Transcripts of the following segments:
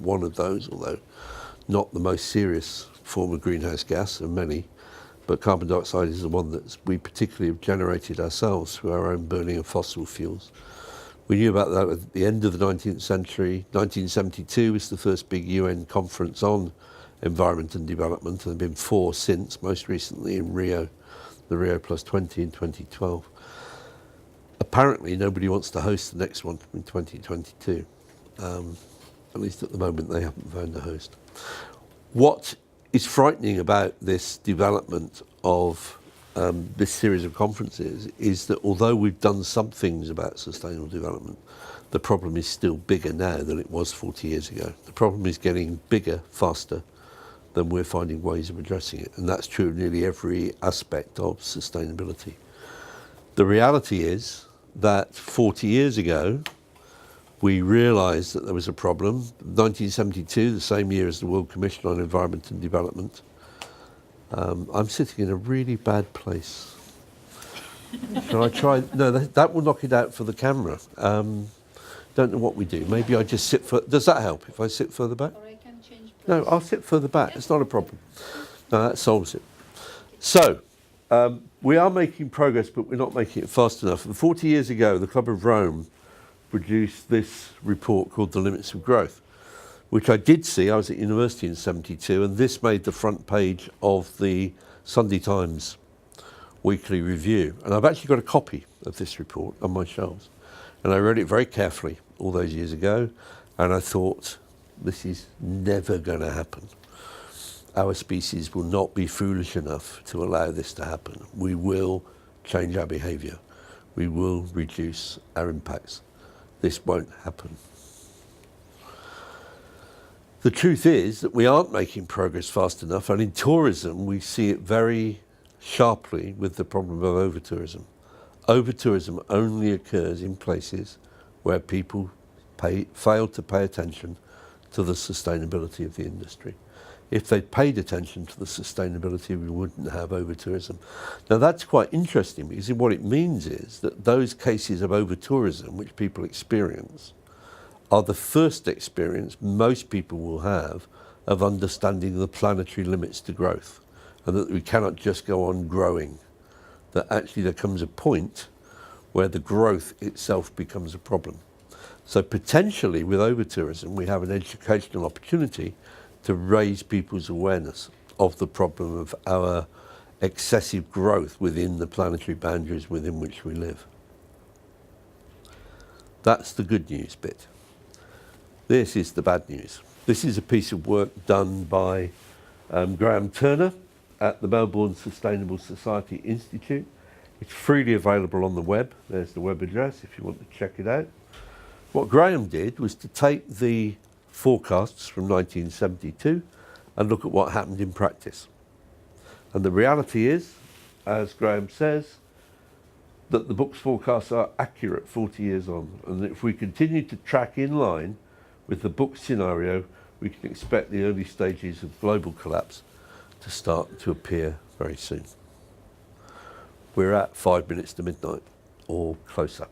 one of those, although not the most serious form of greenhouse gas of many. But carbon dioxide is the one that we particularly have generated ourselves through our own burning of fossil fuels. We knew about that at the end of the 19th century. 1972 was the first big UN conference on environment and development, and there have been 4 since, most recently in Rio, the Rio Plus 20 in 2012. Apparently nobody wants to host the next one in 2022. At least at the moment they haven't found a host. What is frightening about this development of this series of conferences is that although we've done some things about sustainable development, the problem is still bigger now than it was 40 years ago. The problem is getting bigger faster than we're finding ways of addressing it. And that's true of nearly every aspect of sustainability. The reality is that 40 years ago, we realised that there was a problem. 1972, the same year as the World Commission on Environment and Development. I'm sitting in a really bad place. Shall I try? No, that will knock it out for the camera. Don't know what we do. Maybe I just sit does that help if I sit further back? Or I can change place. No, I'll sit further back. It's not a problem. No, that solves it. So, we are making progress, but we're not making it fast enough. And 40 years ago, the Club of Rome produced this report called The Limits of Growth, which I did see. I was at university in 72, and this made the front page of the Sunday Times weekly review. And I've actually got a copy of this report on my shelves. And I read it very carefully all those years ago, and I thought, this is never going to happen. Our species will not be foolish enough to allow this to happen. We will change our behaviour. We will reduce our impacts. This won't happen. The truth is that we aren't making progress fast enough, and in tourism we see it very sharply with the problem of over-tourism. Over-tourism only occurs in places where people fail to pay attention to the sustainability of the industry. If they paid attention to the sustainability, we wouldn't have over-tourism. Now that's quite interesting, because what it means is that those cases of over-tourism which people experience are the first experience most people will have of understanding the planetary limits to growth, and that we cannot just go on growing, that actually there comes a point where the growth itself becomes a problem. So potentially with over-tourism, we have an educational opportunity to raise people's awareness of the problem of our excessive growth within the planetary boundaries within which we live. That's the good news bit. This is the bad news. This is a piece of work done by Graham Turner at the Melbourne Sustainable Society Institute. It's freely available on the web. There's the web address if you want to check it out. What Graham did was to take the forecasts from 1972 and look at what happened in practice. And the reality is, as Graham says, that the book's forecasts are accurate 40 years on. And if we continue to track in line with the book scenario, we can expect the early stages of global collapse to start to appear very soon. We're at 5 minutes to midnight or closer.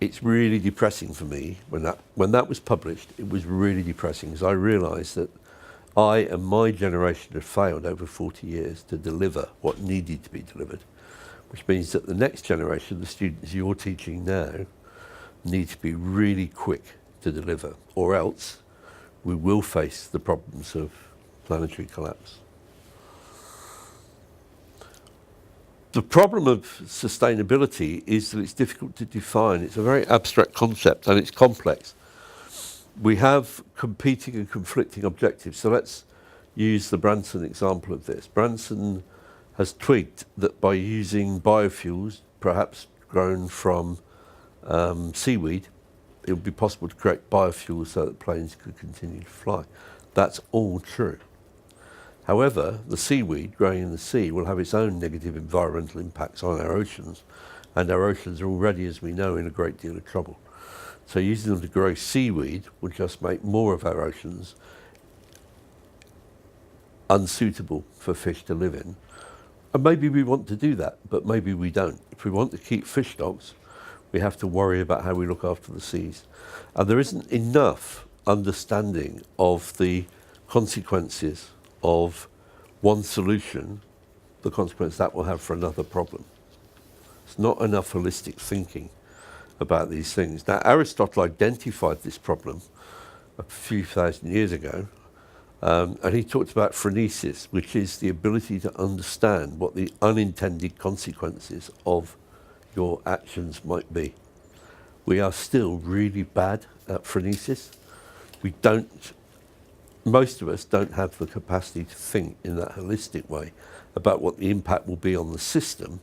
It's really depressing for me. When that was published, it was really depressing, because I realised that I and my generation had failed over 40 years to deliver what needed to be delivered, which means that the next generation, the students you're teaching now, need to be really quick to deliver, or else we will face the problems of planetary collapse. The problem of sustainability is that it's difficult to define. It's a very abstract concept and it's complex. We have competing and conflicting objectives. So let's use the Branson example of this. Branson has twigged that by using biofuels, perhaps grown from seaweed, it would be possible to create biofuels so that planes could continue to fly. That's all true. However, the seaweed growing in the sea will have its own negative environmental impacts on our oceans, and our oceans are already, as we know, in a great deal of trouble. So using them to grow seaweed will just make more of our oceans unsuitable for fish to live in. And maybe we want to do that, but maybe we don't. If we want to keep fish stocks, we have to worry about how we look after the seas. And there isn't enough understanding of the consequences of one solution, the consequence that will have for another problem. It's not enough holistic thinking about these things. Now, Aristotle identified this problem a few thousand years ago, and he talked about phronesis, which is the ability to understand what the unintended consequences of your actions might be. We are still really bad at phronesis. Most of us don't have the capacity to think in that holistic way about what the impact will be on the system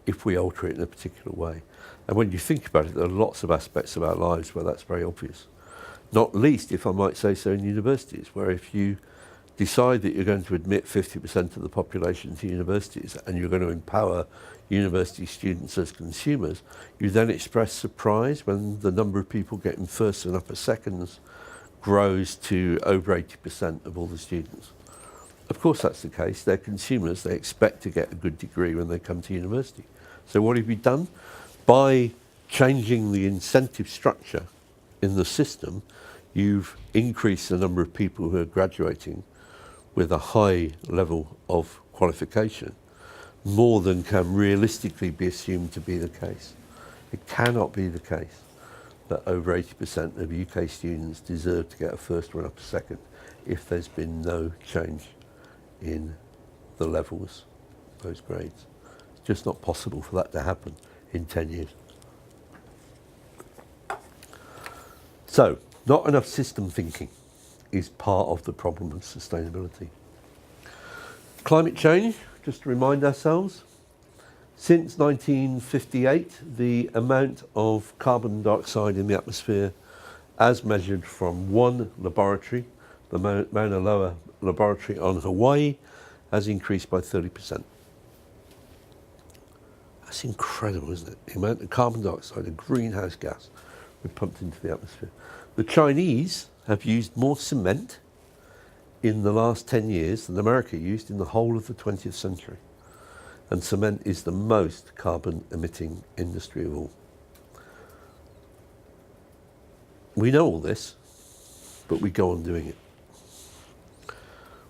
if we alter it in a particular way. And when you think about it, there are lots of aspects of our lives where that's very obvious. Not least, if I might say so, in universities, where if you decide that you're going to admit 50% of the population to universities and you're going to empower university students as consumers, you then express surprise when the number of people getting first and upper seconds grows to over 80% of all the students. Of course that's the case. They're consumers. They expect to get a good degree when they come to university. So what have you done? By changing the incentive structure in the system, you've increased the number of people who are graduating with a high level of qualification, more than can realistically be assumed to be the case. It cannot be the case that over 80% of UK students deserve to get a first or an upper second if there's been no change in the levels, those grades. It's just not possible for that to happen in 10 years. So, not enough system thinking is part of the problem of sustainability. Climate change, just to remind ourselves, since 1958, the amount of carbon dioxide in the atmosphere as measured from one laboratory, the Mauna Loa laboratory on Hawaii, has increased by 30%. That's incredible, isn't it? The amount of carbon dioxide, a greenhouse gas, we pumped into the atmosphere. The Chinese have used more cement in the last 10 years than America used in the whole of the 20th century. And cement is the most carbon emitting industry of all. We know all this, but we go on doing it.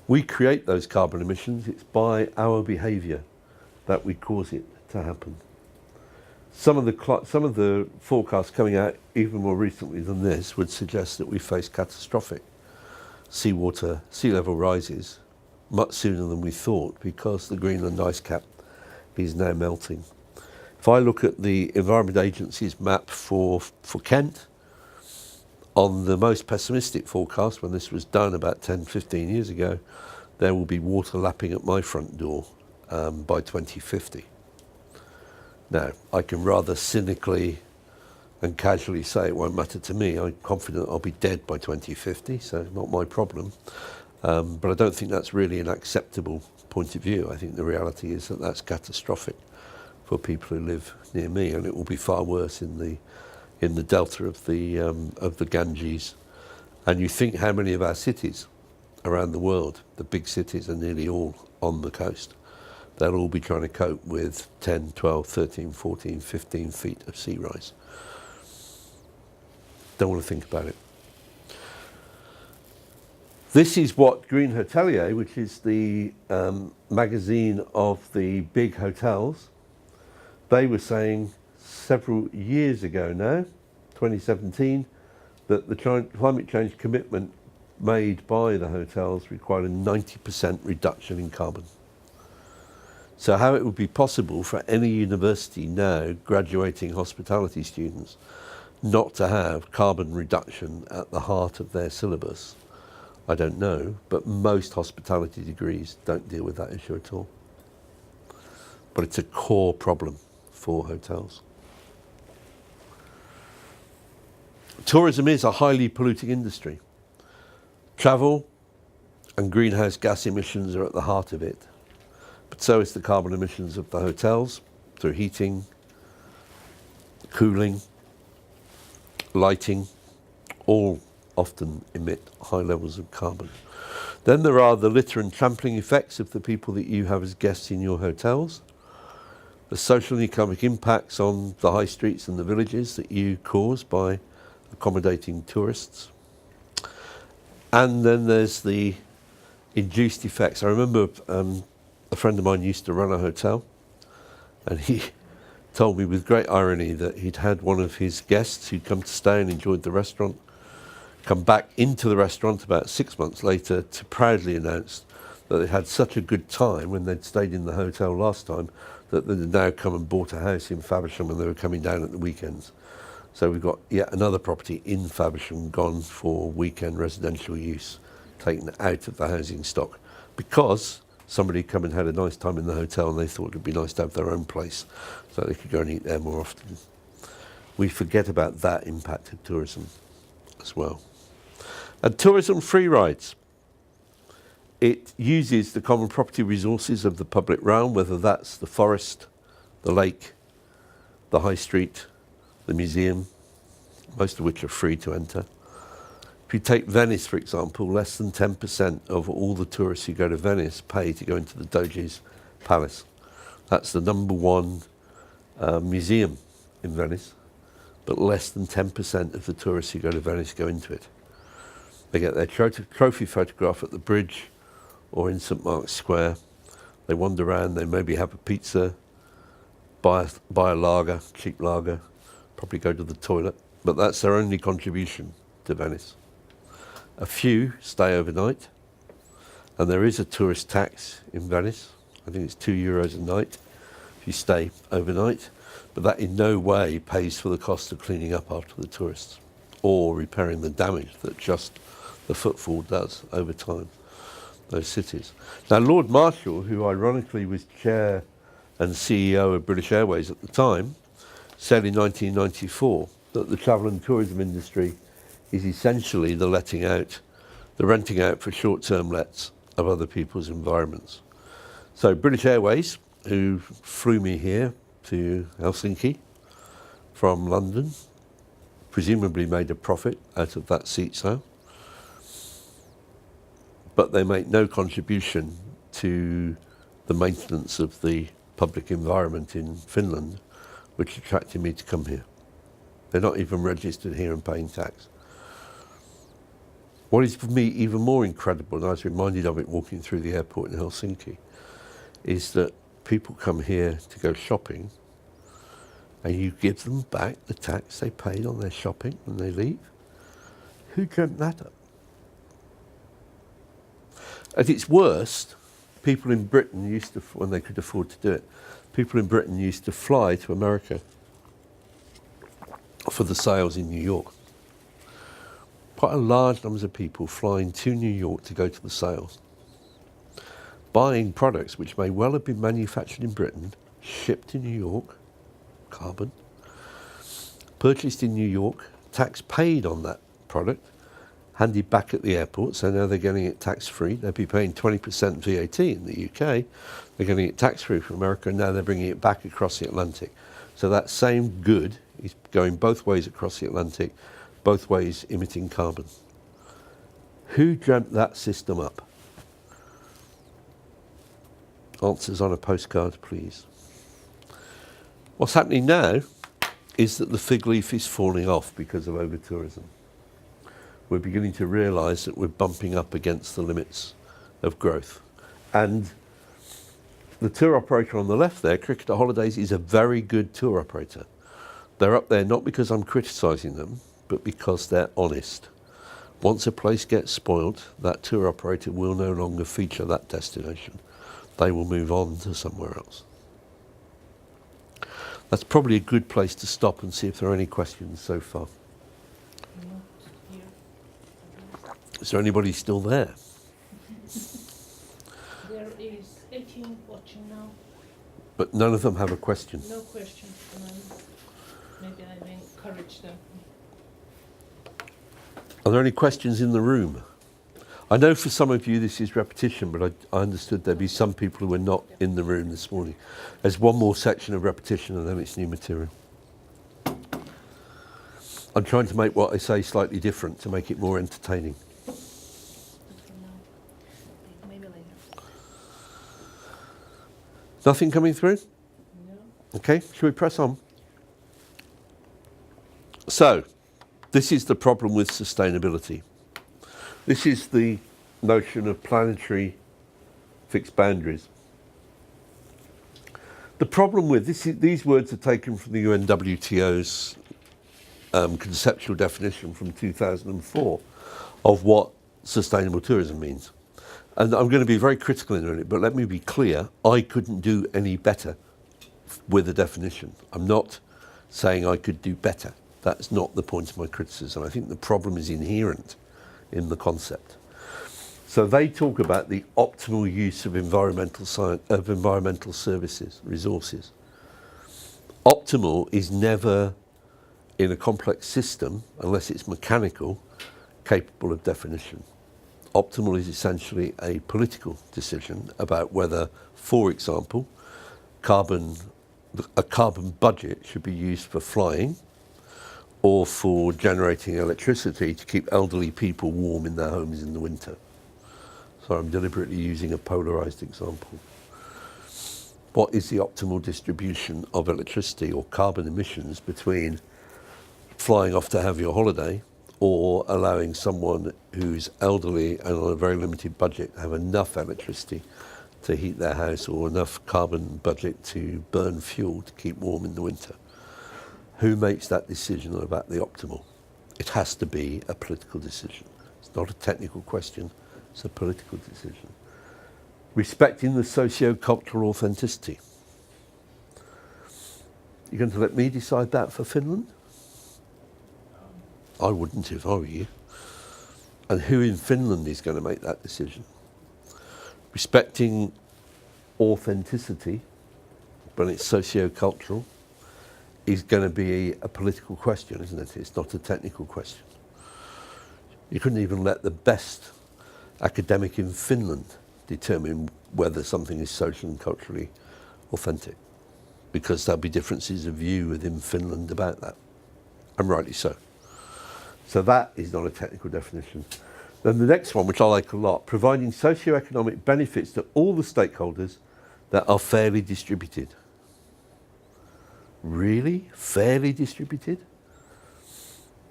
We create those carbon emissions. It's by our behaviour that we cause it to happen. Some of the forecasts coming out even more recently than this would suggest that we face catastrophic sea level rises much sooner than we thought, because the Greenland ice cap is now melting. If I look at the Environment Agency's map for Kent, on the most pessimistic forecast, when this was done about 10, 15 years ago, there will be water lapping at my front door by 2050. Now, I can rather cynically and casually say it won't matter to me. I'm confident I'll be dead by 2050, so not my problem. But I don't think that's really an acceptable point of view. I think the reality is that that's catastrophic for people who live near me, and it will be far worse in the delta of the Ganges. And you think how many of our cities around the world, the big cities, are nearly all on the coast. They'll all be trying to cope with 10, 12, 13, 14, 15 feet of sea rise. Don't want to think about it. This is what Green Hotelier, which is the magazine of the big hotels, they were saying several years ago now, 2017, that the climate change commitment made by the hotels required a 90% reduction in carbon. So how it would be possible for any university now graduating hospitality students not to have carbon reduction at the heart of their syllabus, I don't know, but most hospitality degrees don't deal with that issue at all. But it's a core problem for hotels. Tourism is a highly polluting industry. Travel and greenhouse gas emissions are at the heart of it, but so is the carbon emissions of the hotels through heating, cooling, lighting, all often emit high levels of carbon. Then there are the litter and trampling effects of the people that you have as guests in your hotels, the social and economic impacts on the high streets and the villages that you cause by accommodating tourists. And then there's the induced effects. I remember a friend of mine used to run a hotel, and he told me with great irony that he'd had one of his guests who'd come to stay and enjoyed the restaurant come back into the restaurant about 6 months later to proudly announce that they'd had such a good time when they'd stayed in the hotel last time that they'd now come and bought a house in Faversham and they were coming down at the weekends. So we've got yet another property in Faversham gone for weekend residential use, taken out of the housing stock because somebody come and had a nice time in the hotel and they thought it'd be nice to have their own place so they could go and eat there more often. We forget about that impact of tourism as well. And tourism free rides. It uses the common property resources of the public realm, whether that's the forest, the lake, the high street, the museum, most of which are free to enter. If you take Venice, for example, less than 10% of all the tourists who go to Venice pay to go into the Doge's Palace. That's the number one museum in Venice, but less than 10% of the tourists who go to Venice go into it. They get their trophy photograph at the bridge or in St. Mark's Square. They wander around, they maybe have a pizza, buy a lager, cheap lager, probably go to the toilet, but that's their only contribution to Venice. A few stay overnight, and there is a tourist tax in Venice. I think it's €2 a night if you stay overnight, but that in no way pays for the cost of cleaning up after the tourists or repairing the damage that just the footfall does over time, those cities. Now, Lord Marshall, who ironically was chair and CEO of British Airways at the time, said in 1994 that the travel and tourism industry is essentially the renting out for short-term lets of other people's environments. So British Airways, who flew me here to Helsinki from London, presumably made a profit out of that seat sale, but they make no contribution to the maintenance of the public environment in Finland, which attracted me to come here. They're not even registered here and paying tax. What is for me even more incredible, and I was reminded of it walking through the airport in Helsinki, is that people come here to go shopping and you give them back the tax they paid on their shopping when they leave. Who dreamt that up? At its worst, people in Britain used to, when they could afford to do it, people in Britain used to fly to America for the sales in New York. Quite a large number of people flying to New York to go to the sales, buying products which may well have been manufactured in Britain, shipped to New York, carbon, purchased in New York, tax paid on that product, handed back at the airport, so now they're getting it tax-free. They'd be paying 20% VAT in the UK. They're getting it tax-free from America, and now they're bringing it back across the Atlantic. So that same good is going both ways across the Atlantic, both ways emitting carbon. Who dreamt that system up? Answers on a postcard, please. What's happening now is that the fig leaf is falling off because of over-tourism. We're beginning to realise that we're bumping up against the limits of growth. And the tour operator on the left there, Cricketer Holidays, is a very good tour operator. They're up there not because I'm criticising them, but because they're honest. Once a place gets spoiled, that tour operator will no longer feature that destination. They will move on to somewhere else. That's probably a good place to stop and see if there are any questions so far. Is there anybody still there? There is 18 watching now. But none of them have a question. No questions. Maybe I will encourage them. Are there any questions in the room? I know for some of you this is repetition, but I understood there'd be some people who were not in the room this morning. There's one more section of repetition and then it's new material. I'm trying to make what I say slightly different to make it more entertaining. Maybe later. Nothing coming through? No. Okay, shall we press on? So, this is the problem with sustainability. This is the notion of planetary fixed boundaries. The problem with these words are taken from the UNWTO's conceptual definition from 2004 of what sustainable tourism means. And I'm going to be very critical in it, but let me be clear, I couldn't do any better with the definition. I'm not saying I could do better. That's not the point of my criticism. I think the problem is inherent in the concept. So they talk about the optimal use of environmental services, resources. Optimal is never, in a complex system, unless it's mechanical, capable of definition. Optimal is essentially a political decision about whether, for example, a carbon budget should be used for flying or for generating electricity to keep elderly people warm in their homes in the winter. So I'm deliberately using a polarized example. What is the optimal distribution of electricity or carbon emissions between flying off to have your holiday or allowing someone who's elderly and on a very limited budget have enough electricity to heat their house or enough carbon budget to burn fuel to keep warm in the winter? Who makes that decision about the optimal? It has to be a political decision. It's not a technical question, it's a political decision. Respecting the socio-cultural authenticity. You're going to let me decide that for Finland? I wouldn't if I were you. And who in Finland is going to make that decision? Respecting authenticity, but it's socio-cultural, is going to be a political question, isn't it? It's not a technical question. You couldn't even let the best academic in Finland determine whether something is socially and culturally authentic, because there'll be differences of view within Finland about that, and rightly so. So that is not a technical definition. Then the next one, which I like a lot, providing socio-economic benefits to all the stakeholders that are fairly distributed. Really? Fairly distributed?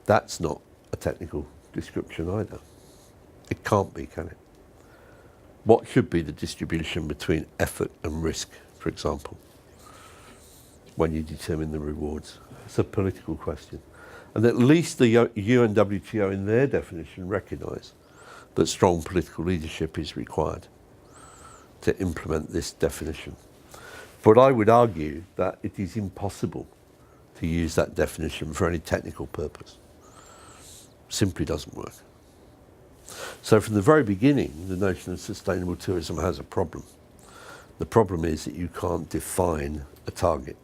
That's not a technical description either. It can't be, can it? What should be the distribution between effort and risk, for example, when you determine the rewards? It's a political question. And at least the UNWTO in their definition recognise that strong political leadership is required to implement this definition. But I would argue that it is impossible to use that definition for any technical purpose. Simply doesn't work. So from the very beginning, the notion of sustainable tourism has a problem. The problem is that you can't define a target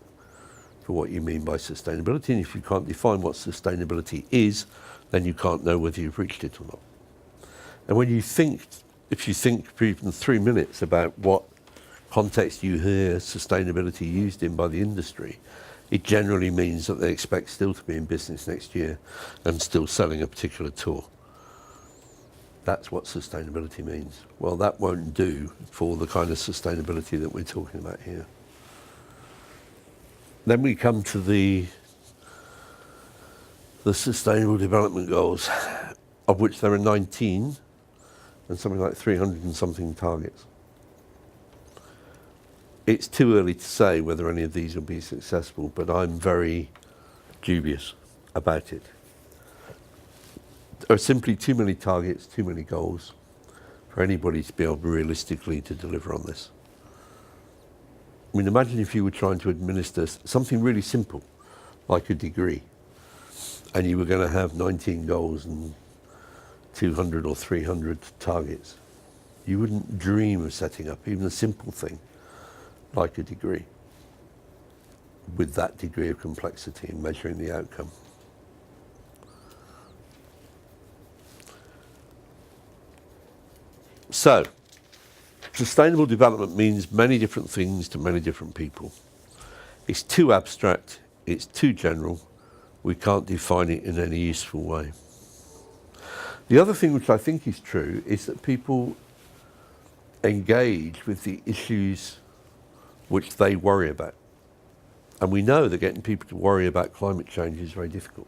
for what you mean by sustainability, and if you can't define what sustainability is, then you can't know whether you've reached it or not. And when you think, if you think for even 3 minutes about what context you hear sustainability used in by the industry, it generally means that they expect still to be in business next year and still selling a particular tour. That's what sustainability means. Well, that won't do for the kind of sustainability that we're talking about here. Then we come to the Sustainable Development Goals, of which there are 19 and something like 300 and something targets. It's too early to say whether any of these will be successful, but I'm very dubious about it. There are simply too many targets, too many goals for anybody to be able realistically to deliver on this. I mean, imagine if you were trying to administer something really simple, like a degree, and you were going to have 19 goals and 200 or 300 targets. You wouldn't dream of setting up even a simple thing like a degree with that degree of complexity in measuring the outcome. So, sustainable development means many different things to many different people. It's too abstract, it's too general, we can't define it in any useful way. The other thing which I think is true is that people engage with the issues which they worry about. And we know that getting people to worry about climate change is very difficult.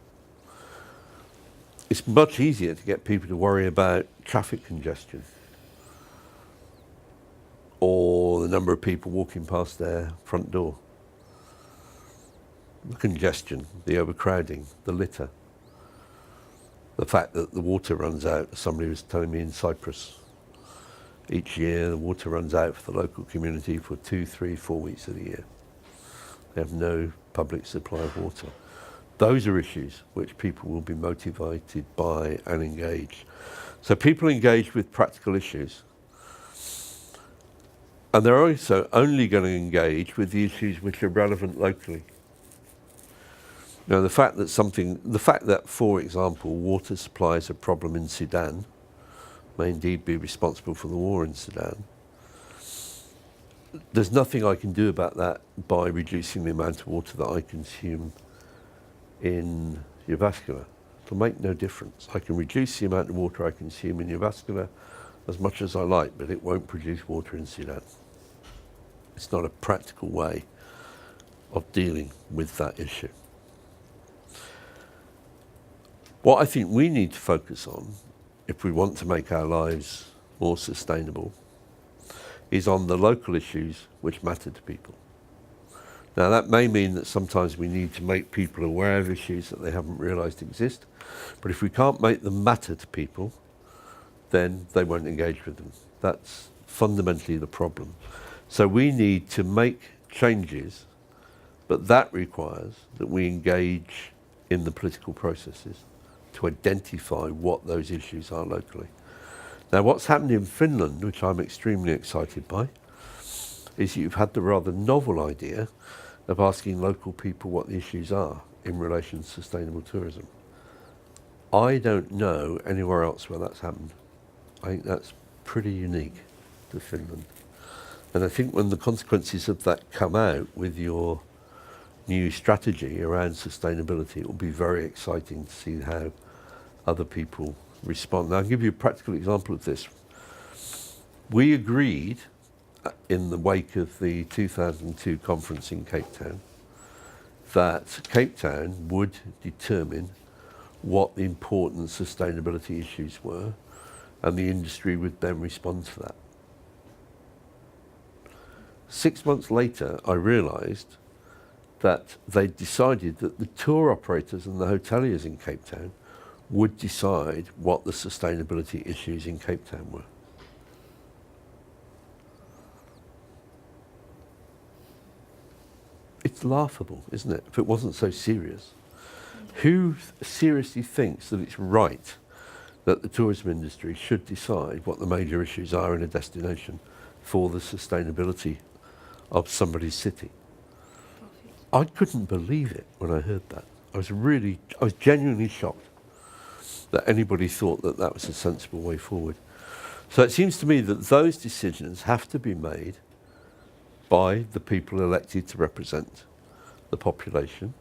it's much easier to get people to worry about traffic congestion or the number of people walking past their front door. The congestion, the overcrowding, the litter, the fact that the water runs out. Somebody was telling me in Cyprus, each year the water runs out for the local community for 2, 3, 4 weeks of the year. They have no public supply of water. Those are issues which people will be motivated by and engage. So people engage with practical issues. And they're also only going to engage with the issues which are relevant locally. Now, the fact that, for example, water supply is a problem in Sudan may indeed be responsible for the war in Sudan. There's nothing I can do about that by reducing the amount of water that I consume in Uvascular. It'll make no difference. I can reduce the amount of water I consume in Uvascular as much as I like, but it won't produce water in Sudan. It's not a practical way of dealing with that issue. What I think we need to focus on, if we want to make our lives more sustainable, is on the local issues which matter to people. Now, that may mean that sometimes we need to make people aware of issues that they haven't realised exist, but if we can't make them matter to people, then they won't engage with them. That's fundamentally the problem. So we need to make changes, but that requires that we engage in the political processes to identify what those issues are locally. Now, what's happened in Finland, which I'm extremely excited by, is you've had the rather novel idea of asking local people what the issues are in relation to sustainable tourism. I don't know anywhere else where that's happened. I think that's pretty unique to Finland. And I think when the consequences of that come out with your new strategy around sustainability, it will be very exciting to see how other people respond. Now, I'll give you a practical example of this. We agreed in the wake of the 2002 conference in Cape Town that Cape Town would determine what the important sustainability issues were, and the industry would then respond to that. 6 months later, I realised that they'd decided that the tour operators and the hoteliers in Cape Town would decide what the sustainability issues in Cape Town were. It's laughable, isn't it, if it wasn't so serious? Who seriously thinks that it's right that the tourism industry should decide what the major issues are in a destination for the sustainability of somebody's city? I couldn't believe it when I heard that. I was genuinely shocked that anybody thought that that was a sensible way forward. So it seems to me that those decisions have to be made by the people elected to represent the population,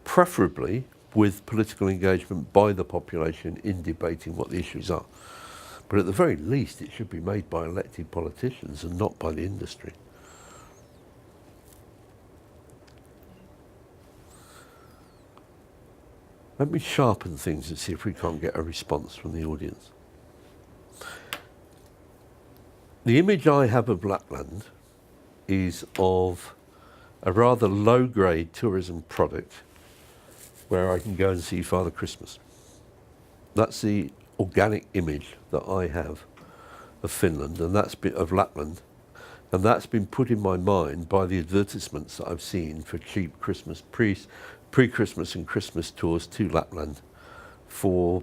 preferably with political engagement by the population in debating what the issues are. But at the very least, it should be made by elected politicians and not by the industry. Let me sharpen things and see if we can't get a response from the audience. The image I have of Lapland is of a rather low-grade tourism product where I can go and see Father Christmas. That's the organic image that I have of Finland, and of Lapland, and that's been put in my mind by the advertisements that I've seen for cheap Christmas pre-Christmas and Christmas tours to Lapland for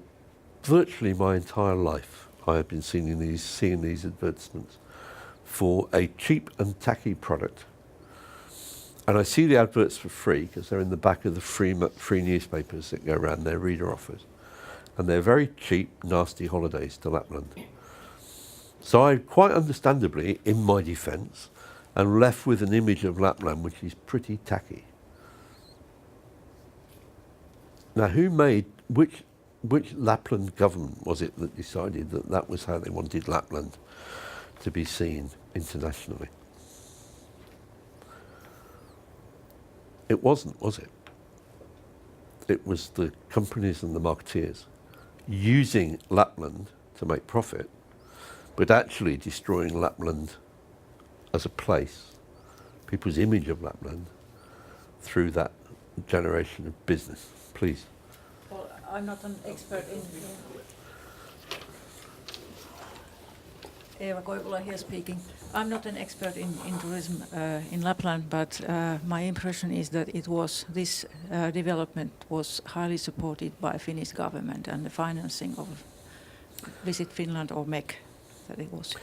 virtually my entire life. I have been seeing these advertisements for a cheap and tacky product. And I see the adverts for free because they're in the back of the free newspapers that go around their reader offers. And they're very cheap, nasty holidays to Lapland. So I quite understandably, in my defence, am left with an image of Lapland which is pretty tacky. Now, which Lapland government was it that decided that that was how they wanted Lapland to be seen internationally? It wasn't, was it? It was the companies and the marketeers using Lapland to make profit, but actually destroying Lapland as a place, people's image of Lapland, through that generation of business. Please. Well, I'm not an expert in. Eeva Koivula here speaking. I'm not an expert in tourism in Lapland, but my impression is that this development was highly supported by Finnish government and the financing of Visit Finland or MEC that it was.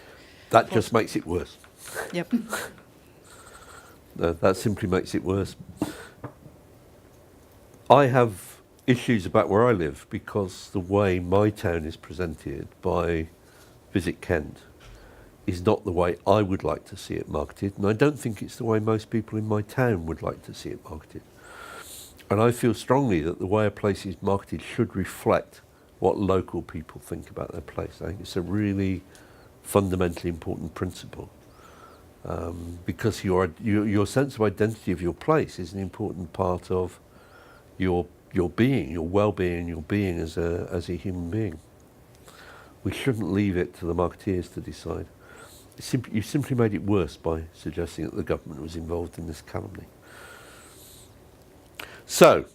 That just makes it worse. Yep. No, that simply makes it worse. I have issues about where I live because the way my town is presented by Visit Kent is not the way I would like to see it marketed, and I don't think it's the way most people in my town would like to see it marketed. And I feel strongly that the way a place is marketed should reflect what local people think about their place. I think it's a really fundamentally important principle, because your sense of identity of your place is an important part of your being, your well-being, your being as a human being. We shouldn't leave it to the marketeers to decide. You simply made it worse by suggesting that the government was involved in this calumny. So,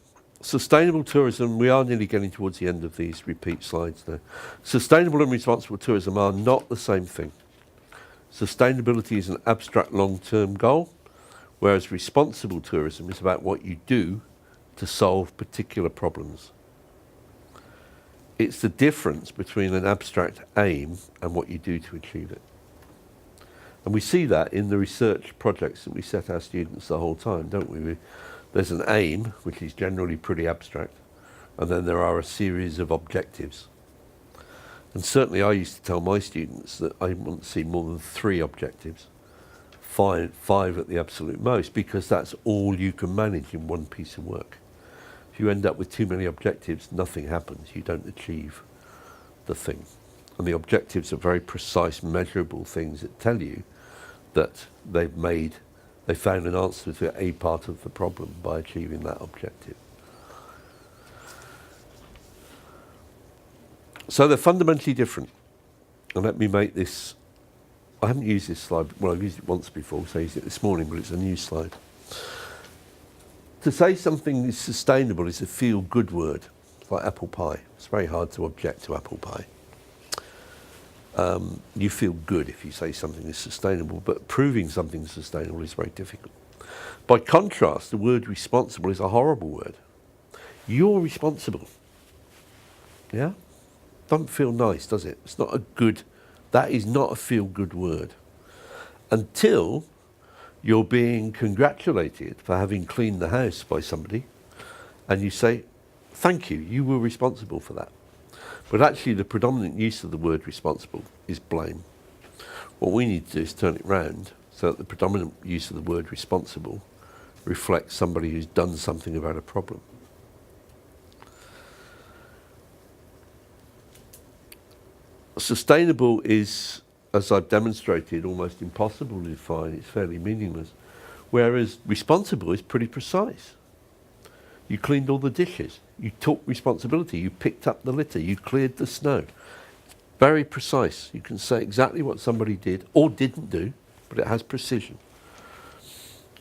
sustainable tourism, we are nearly getting towards the end of these repeat slides now. Sustainable and responsible tourism are not the same thing. Sustainability is an abstract long-term goal, whereas responsible tourism is about what you do to solve particular problems. It's the difference between an abstract aim and what you do to achieve it. And we see that in the research projects that we set our students the whole time, don't we? There's an aim, which is generally pretty abstract, and then there are a series of objectives. And certainly I used to tell my students that I want to see more than 3 objectives, five at the absolute most, because that's all you can manage in one piece of work. If you end up with too many objectives, nothing happens. You don't achieve the thing. And the objectives are very precise, measurable things that tell you that they found an answer to a part of the problem by achieving that objective. So they're fundamentally different. And let me make this, I haven't used this slide, well, I've used it once before, so I used it this morning, but it's a new slide. To say something is sustainable is a feel-good word, like apple pie. It's very hard to object to apple pie. You feel good if you say something is sustainable, but proving something is sustainable is very difficult. By contrast, the word responsible is a horrible word. You're responsible. Yeah? Doesn't feel nice, does it? It's not a good, that is not a feel-good word. Until you're being congratulated for having cleaned the house by somebody, and you say, thank you, you were responsible for that. But actually the predominant use of the word responsible is blame. What we need to do is turn it round so that the predominant use of the word responsible reflects somebody who's done something about a problem. Sustainable is, as I've demonstrated, almost impossible to define. It's fairly meaningless. Whereas responsible is pretty precise. You cleaned all the dishes. You took responsibility. You picked up the litter. You cleared the snow. Very precise. You can say exactly what somebody did or didn't do, but it has precision.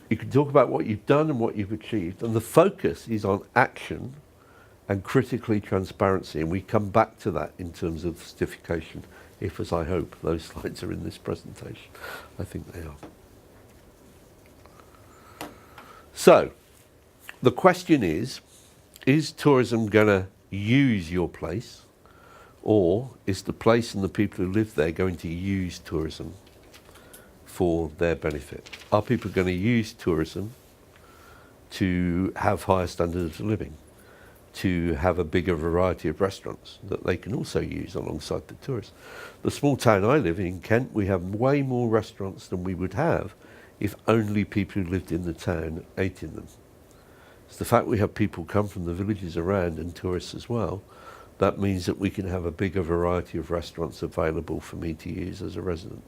You can talk about what you've done and what you've achieved, and the focus is on action and critically transparency, and we come back to that in terms of certification, if, as I hope, those slides are in this presentation. I think they are. So, the question is tourism going to use your place, or is the place and the people who live there going to use tourism for their benefit? Are people going to use tourism to have higher standards of living, to have a bigger variety of restaurants that they can also use alongside the tourists? The small town I live in Kent, we have way more restaurants than we would have if only people who lived in the town ate in them. It's the fact we have people come from the villages around and tourists as well. That means that we can have a bigger variety of restaurants available for me to use as a resident.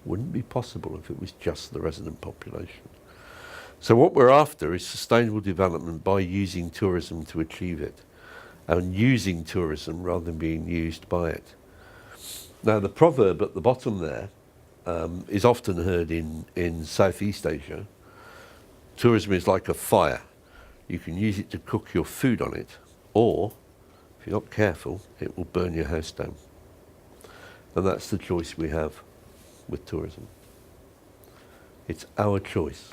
Wouldn't be possible if it was just the resident population. So what we're after is sustainable development by using tourism to achieve it. and using tourism rather than being used by it. Now, the proverb at the bottom there is often heard in Southeast Asia. Tourism is like a fire. You can use it to cook your food on it, or, if you're not careful, it will burn your house down. And that's the choice we have with tourism. It's our choice.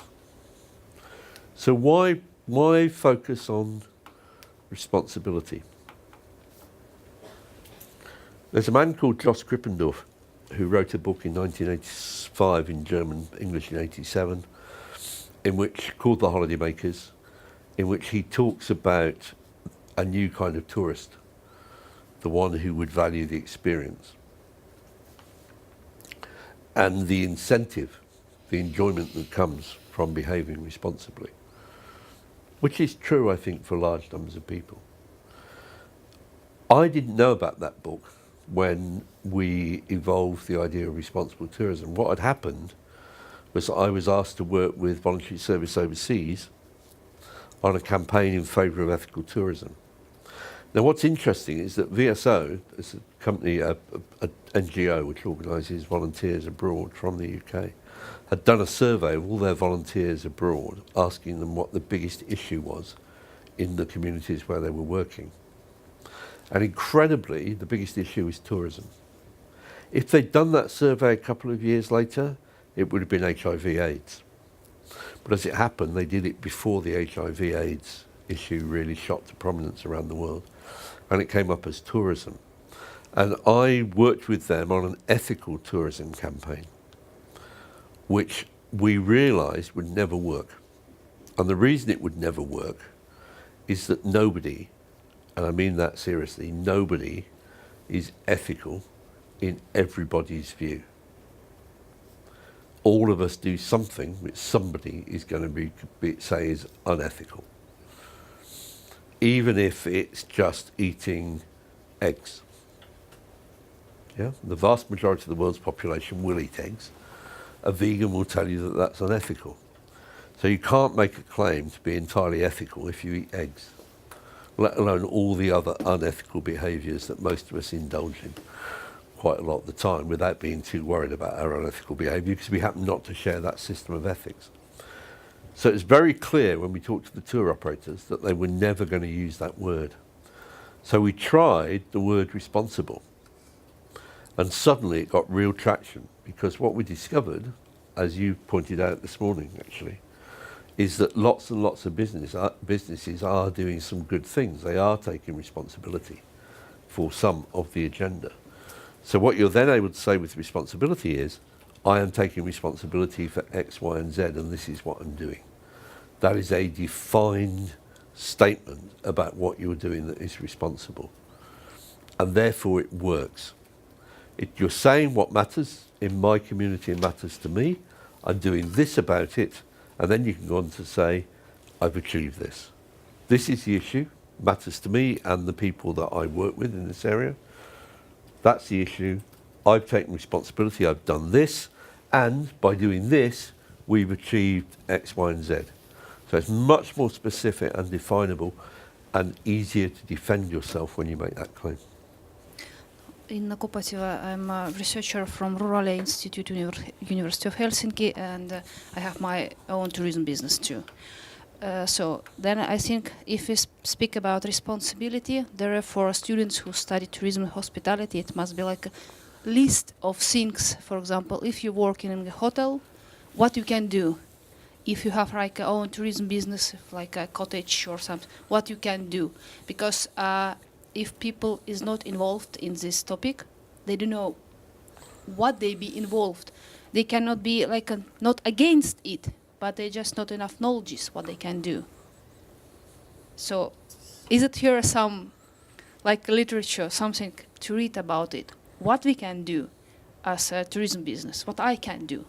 So why focus on responsibility? There's a man called Jos Krippendorf who wrote a book in 1985 in German, English in 87, called The Holiday Makers, in which he talks about a new kind of tourist, the one who would value the experience and the incentive, the enjoyment that comes from behaving responsibly, which is true, I think, for large numbers of people. I didn't know about that book when we evolved the idea of responsible tourism. What had happened was I was asked to work with voluntary service overseas on a campaign in favour of ethical tourism. Now, what's interesting is that VSO, as a company, a NGO which organises volunteers abroad from the UK, had done a survey of all their volunteers abroad, asking them what the biggest issue was in the communities where they were working. And incredibly, the biggest issue is tourism. If they'd done that survey a couple of years later, it would have been HIV/AIDS. But as it happened, they did it before the HIV/AIDS issue really shot to prominence around the world, and it came up as tourism. And I worked with them on an ethical tourism campaign, which we realised would never work. And the reason it would never work is that nobody, and I mean that seriously, nobody is ethical in everybody's view. All of us do something which somebody is going to say is unethical. Even if it's just eating eggs. Yeah? The vast majority of the world's population will eat eggs. A vegan will tell you that that's unethical. So you can't make a claim to be entirely ethical if you eat eggs, let alone all the other unethical behaviours that most of us indulge in quite a lot of the time without being too worried about our unethical behaviour, because we happen not to share that system of ethics. So it's very clear when we talked to the tour operators that they were never going to use that word. So we tried the word responsible, and suddenly it got real traction, because what we discovered, as you pointed out this morning actually, is that lots and lots of businesses are doing some good things. They are taking responsibility for some of the agenda. So what you're then able to say with responsibility is, I am taking responsibility for X, Y, and Z, and this is what I'm doing. That is a defined statement about what you're doing that is responsible. And therefore it works. You're saying what matters in my community and matters to me. I'm doing this about it. And then you can go on to say, I've achieved this. This is the issue, matters to me and the people that I work with in this area. That's the issue. I've taken responsibility, I've done this, and by doing this, we've achieved X, Y, and Z. So it's much more specific and definable and easier to defend yourself when you make that claim. In Kopatila, I'm a researcher from Rural Institute, University of Helsinki, and I have my own tourism business too. So then I think if we speak about responsibility, therefore students who study tourism and hospitality, it must be like a list of things. For example, if you work in a hotel, what you can do. If you have like your own tourism business, like a cottage or something, what you can do. Because if people is not involved in this topic, they don't know what they be involved. They cannot be like not against it, but they just not enough knowledge what they can do. So is it here some like literature, something to read about it? What we can do as a tourism business, what I can do?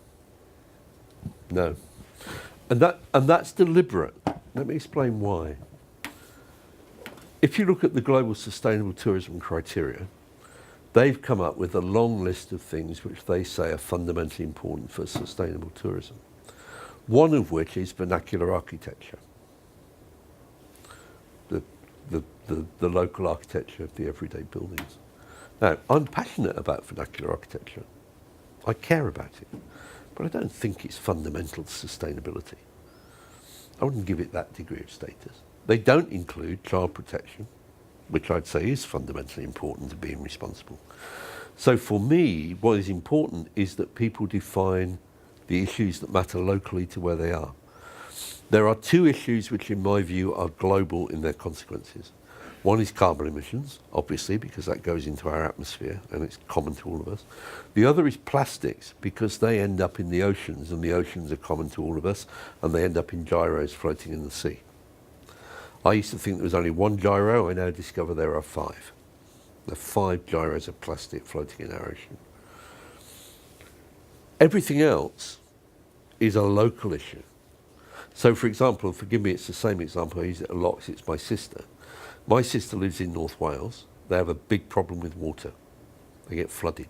No. And that's deliberate. Let me explain why. If you look at the global sustainable tourism criteria, they've come up with a long list of things which they say are fundamentally important for sustainable tourism. One of which is vernacular architecture. the local architecture of the everyday buildings. Now, I'm passionate about vernacular architecture. I care about it, but I don't think it's fundamental to sustainability. I wouldn't give it that degree of status. They don't include child protection, which I'd say is fundamentally important to being responsible. So for me, what is important is that people define the issues that matter locally to where they are. There are two issues which, in my view, are global in their consequences. One is carbon emissions, obviously, because that goes into our atmosphere and it's common to all of us. The other is plastics, because they end up in the oceans, and the oceans are common to all of us, and they end up in gyros floating in the sea. I used to think there was only one gyro. I now discover there are 5. There are 5 gyros of plastic floating in our ocean. Everything else is a local issue. So, for example, forgive me, it's the same example, I use it a lot because it's my sister. My sister lives in North Wales. They have a big problem with water. They get flooded.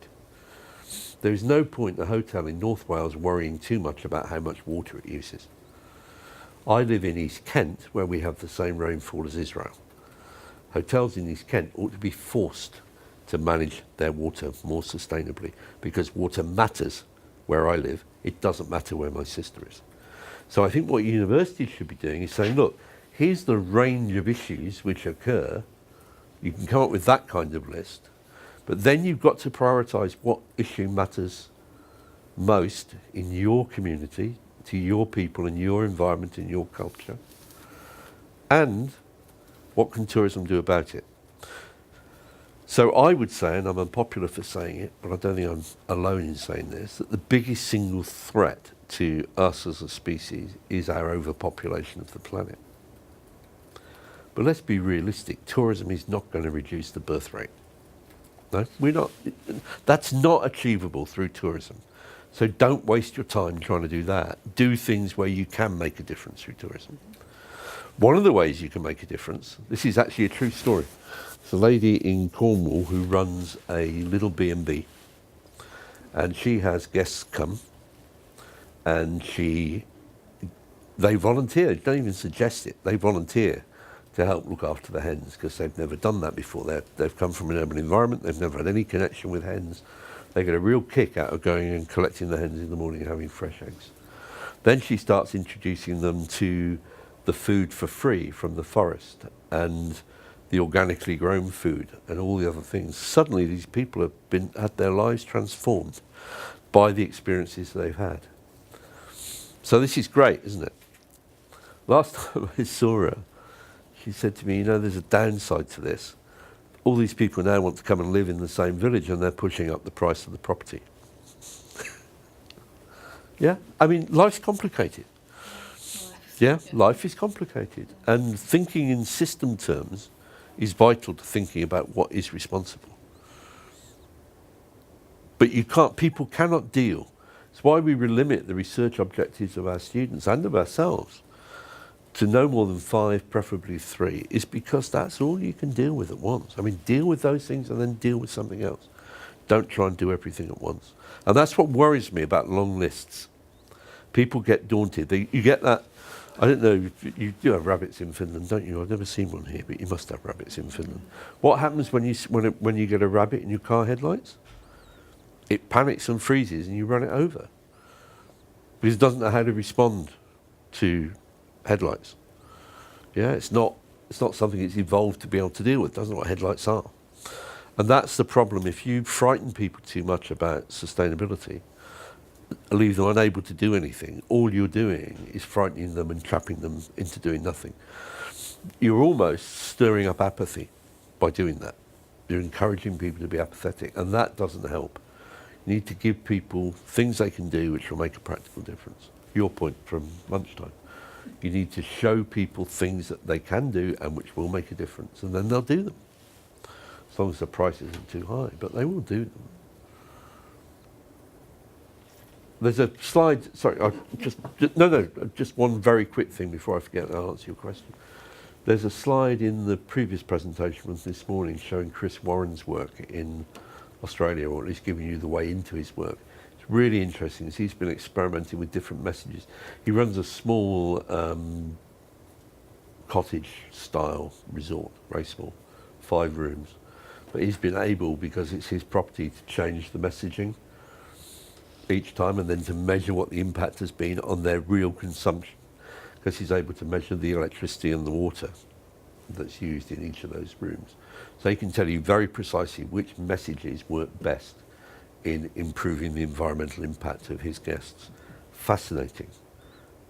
There is no point in a hotel in North Wales worrying too much about how much water it uses. I live in East Kent, where we have the same rainfall as Israel. Hotels in East Kent ought to be forced to manage their water more sustainably, because water matters where I live. It doesn't matter where my sister is. So I think what universities should be doing is saying, look, here's the range of issues which occur. You can come up with that kind of list, but then you've got to prioritise what issue matters most in your community, to your people, in your environment, in your culture, and what can tourism do about it. So I would say, and I'm unpopular for saying it, but I don't think I'm alone in saying this, that the biggest single threat to us as a species is our overpopulation of the planet. But let's be realistic, tourism is not going to reduce the birth rate. No, we're not. That's not achievable through tourism. So don't waste your time trying to do that. Do things where you can make a difference through tourism. One of the ways you can make a difference, this is actually a true story. It's a lady in Cornwall who runs a little B&B, and she has guests come, and they volunteer. Don't even suggest it. They volunteer to help look after the hens, because they've never done that before. They've come from an urban environment. They've never had any connection with hens. They get a real kick out of going and collecting the hens in the morning and having fresh eggs. Then she starts introducing them to the food for free from the forest and the organically grown food and all the other things. Suddenly these people have had their lives transformed by the experiences they've had. So this is great, isn't it? Last time I saw her, she said to me, you know, there's a downside to this. All these people now want to come and live in the same village, and they're pushing up the price of the property. Yeah, I mean, life's complicated. Yeah, life is complicated. And thinking in system terms is vital to thinking about what is responsible. But people cannot deal. It's why we limit the research objectives of our students and of ourselves to no more than 5, preferably 3, is because that's all you can deal with at once. I mean, deal with those things and then deal with something else. Don't try and do everything at once. And that's what worries me about long lists. People get daunted. You get that, I don't know, you do have rabbits in Finland, don't you? I've never seen one here, but you must have rabbits in Finland. What happens when you get a rabbit in your car headlights? It panics and freezes and you run it over, because it doesn't know how to respond to headlights. Yeah, it's not something it's evolved to be able to deal with. It doesn't know what headlights are. And that's the problem. If you frighten people too much about sustainability, leave them unable to do anything, all you're doing is frightening them and trapping them into doing nothing. You're almost stirring up apathy by doing that. You're encouraging people to be apathetic, and that doesn't help. You need to give people things they can do which will make a practical difference. Your point from lunchtime. You need to show people things that they can do and which will make a difference, and then they'll do them. As long as the price isn't too high, but they will do them. There's a slide, sorry, just one very quick thing before I forget, and I'll answer your question. There's a slide in the previous presentation from this morning showing Chris Warren's work in Australia, or at least giving you the way into his work. It's really interesting, because he's been experimenting with different messages. He runs a small cottage-style resort, very small, 5 rooms. But he's been able, because it's his property, to change the messaging each time and then to measure what the impact has been on their real consumption, because he's able to measure the electricity and the water that's used in each of those rooms. So he can tell you very precisely which messages work best in improving the environmental impact of his guests. Fascinating.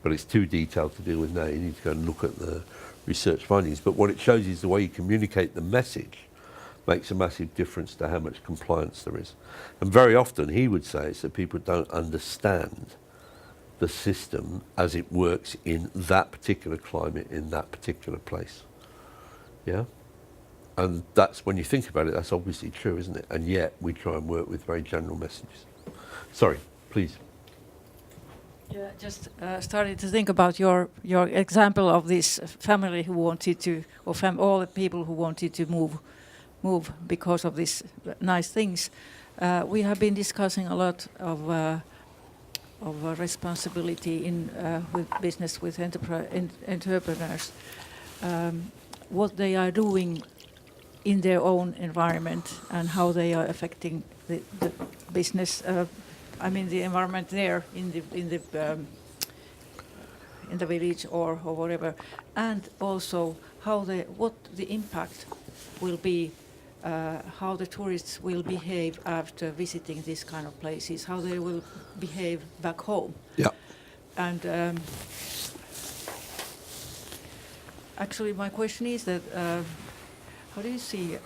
But it's too detailed to deal with now. You need to go and look at the research findings. But what it shows is the way you communicate the message makes a massive difference to how much compliance there is. And very often he would say it's that people don't understand the system as it works in that particular climate, in that particular place. Yeah? And that's, when you think about it, that's obviously true, isn't it? And yet we try and work with very general messages. Sorry, please. Yeah, just started to think about your example of this family who wanted to, or all the people who wanted to move because of these nice things. We have been discussing a lot of responsibility in with business, with entrepreneurs, what they are doing in their own environment and how they are affecting the business. I mean the environment there in the village or whatever, and also what the impact will be, how the tourists will behave after visiting these kind of places, how they will behave back home. Yeah. And actually, my question is that how do you see?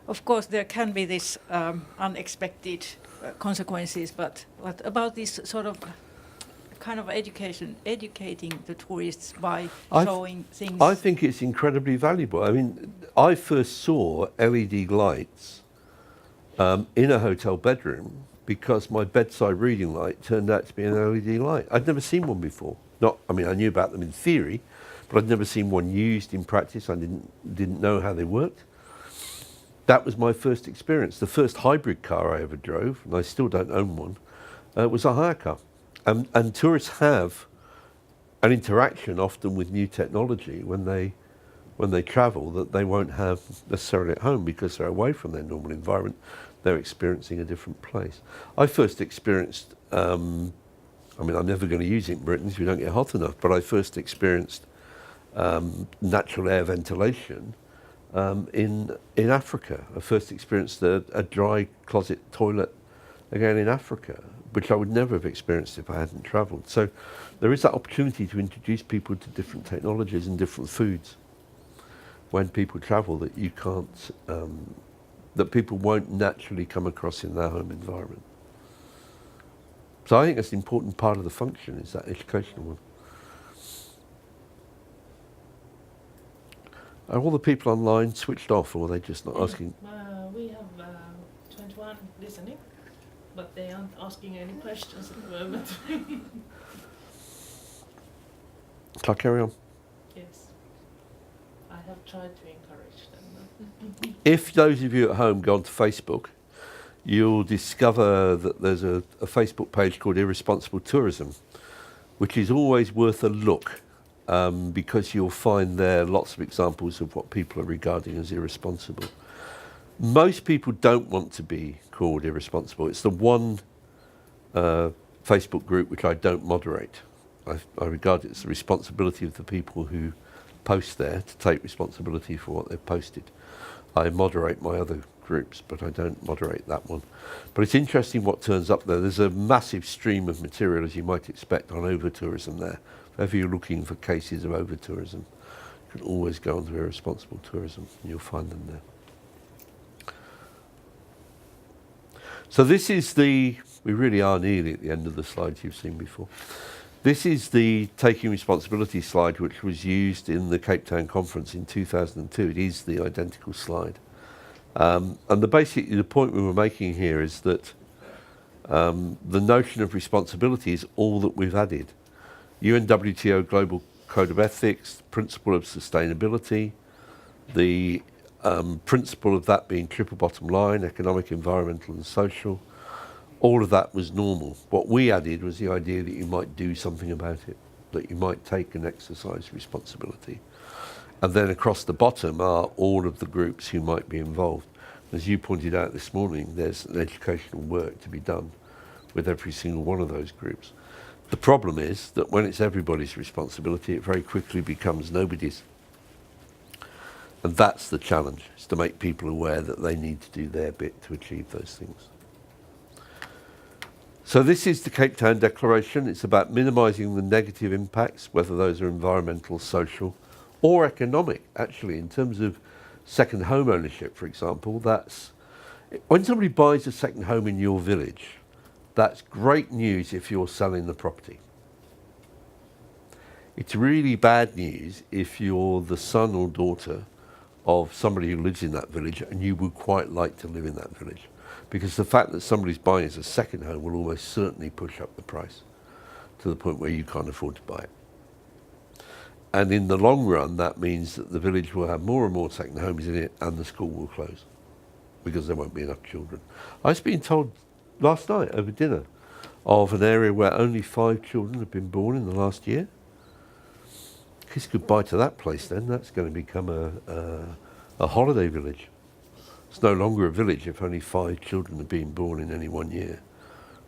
Of course, there can be this unexpected consequences, but what about this sort of kind of educating the tourists by showing things? I think it's incredibly valuable. I mean, I first saw LED lights in a hotel bedroom because my bedside reading light turned out to be an LED light. I'd never seen one before. I knew about them in theory, but I'd never seen one used in practice. I didn't know how they worked. That was my first experience. The first hybrid car I ever drove, and I still don't own one, was a hire car. And tourists have an interaction often with new technology when they travel that they won't have necessarily at home because they're away from their normal environment. They're experiencing a different place. I first experienced, I'm never going to use it in Britain because we don't get hot enough, but I first experienced natural air ventilation in Africa. I first experienced a dry closet toilet again in Africa, which I would never have experienced if I hadn't travelled. So there is that opportunity to introduce people to different technologies and different foods when people travel that you can't, that people won't naturally come across in their home environment. So I think that's an important part of the function, is that educational one. Are all the people online switched off, or are they just not asking? We have 21 listening, but they aren't asking any questions at the moment. Can I carry on? Yes. I have tried to encourage them. If those of you at home go onto Facebook, you'll discover that there's a Facebook page called Irresponsible Tourism, which is always worth a look. Because you'll find there lots of examples of what people are regarding as irresponsible. Most people don't want to be called irresponsible. It's the one Facebook group which I don't moderate. I regard it as the responsibility of the people who post there to take responsibility for what they've posted. I moderate my other groups, but I don't moderate that one. But it's interesting what turns up there. There's a massive stream of material, as you might expect, on over-tourism there. If you're looking for cases of over-tourism, you can always go onto irresponsible tourism and you'll find them there. So this is we really are nearly at the end of the slides you've seen before. This is the taking responsibility slide which was used in the Cape Town conference in 2002. It is the identical slide. And the point we were making here is that the notion of responsibility is all that we've added. UNWTO Global Code of Ethics, principle of sustainability, the principle of that being triple bottom line, economic, environmental and social, all of that was normal. What we added was the idea that you might do something about it. that you might take and exercise responsibility. And then across the bottom are all of the groups who might be involved. As you pointed out this morning, there's an educational work to be done with every single one of those groups. The problem is that when it's everybody's responsibility, it very quickly becomes nobody's. And that's the challenge, is to make people aware that they need to do their bit to achieve those things. So this is the Cape Town Declaration. It's about minimising the negative impacts, whether those are environmental, social, or economic. Actually, in terms of second home ownership, for example, that's when somebody buys a second home in your village, that's great news if you're selling the property. It's really bad news if you're the son or daughter of somebody who lives in that village and you would quite like to live in that village. Because the fact that somebody's buying as a second home will almost certainly push up the price to the point where you can't afford to buy it. And in the long run, that means that the village will have more and more second homes in it and the school will close because there won't be enough children. I was being told last night over dinner of an area where only 5 children have been born in the last year. Kiss goodbye to that place then. That's going to become a holiday village. It's no longer a village if only 5 children are being born in any one year.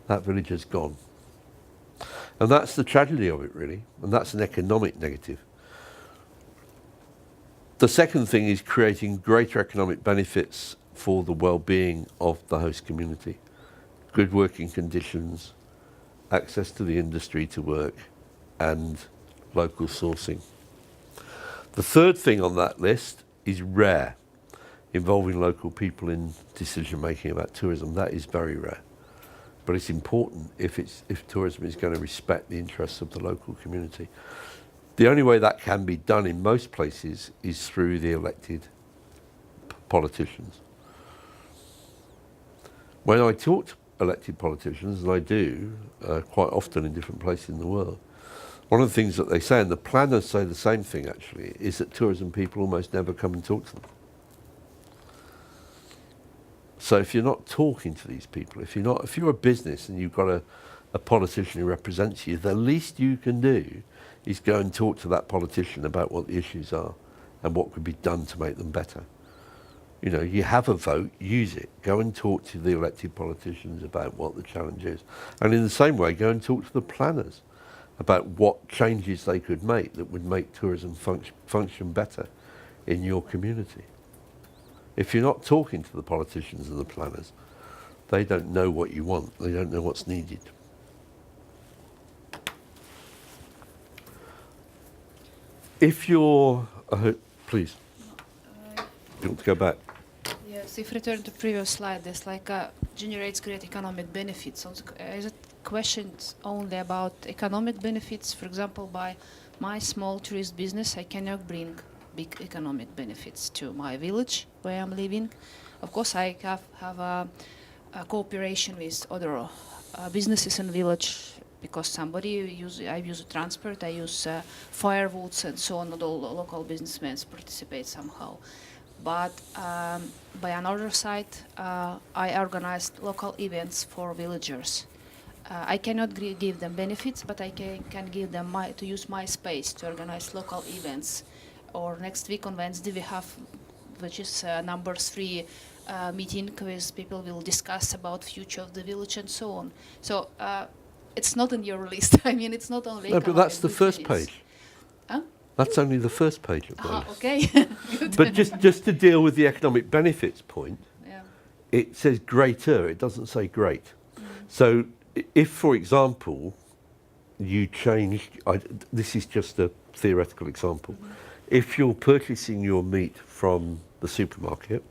That village has gone. And that's the tragedy of it, really. And that's an economic negative. The second thing is creating greater economic benefits for the well-being of the host community. Good working conditions, access to the industry to work, and local sourcing. The third thing on that list is rare, involving local people in decision making about tourism. That is very rare, but it's important if tourism is going to respect the interests of the local community. The only way that can be done in most places is through the elected politicians. When I talk to elected politicians, and I do quite often in different places in the world, one of the things that they say, and the planners say the same thing actually, is that tourism people almost never come and talk to them. So if you're not talking to these people, if you're a business and you've got a politician who represents you, the least you can do is go and talk to that politician about what the issues are and what could be done to make them better. You know, you have a vote, use it. Go and talk to the elected politicians about what the challenge is. And in the same way, go and talk to the planners about what changes they could make that would make tourism function better in your community. If you're not talking to the politicians and the planners, they don't know what you want. They don't know what's needed. If you're... please. You want to go back? Yes, if return to previous slide, there's like generates great economic benefits. So is it questions only about economic benefits? For example, by my small tourist business, I cannot bring big economic benefits to my village where I'm living. Of course, I have a cooperation with other businesses in village because I use transport, I use firewoods and so on. Not all local businessmen participate somehow. But by another side, I organized local events for villagers. I cannot give them benefits, but I can give them to use my space to organize local events. Or next week on Wednesday we have, which is number 3 meeting with people will discuss about future of the village and so on. So it's not in your list. I mean, it's not only. No, but that's the first page. Huh? That's only the first page of the list. Okay. Good. But just to deal with the economic benefits point, Yeah. it says greater, it doesn't say great. So if, for example, you changed, this is just a theoretical example, if you're purchasing your meat from the supermarket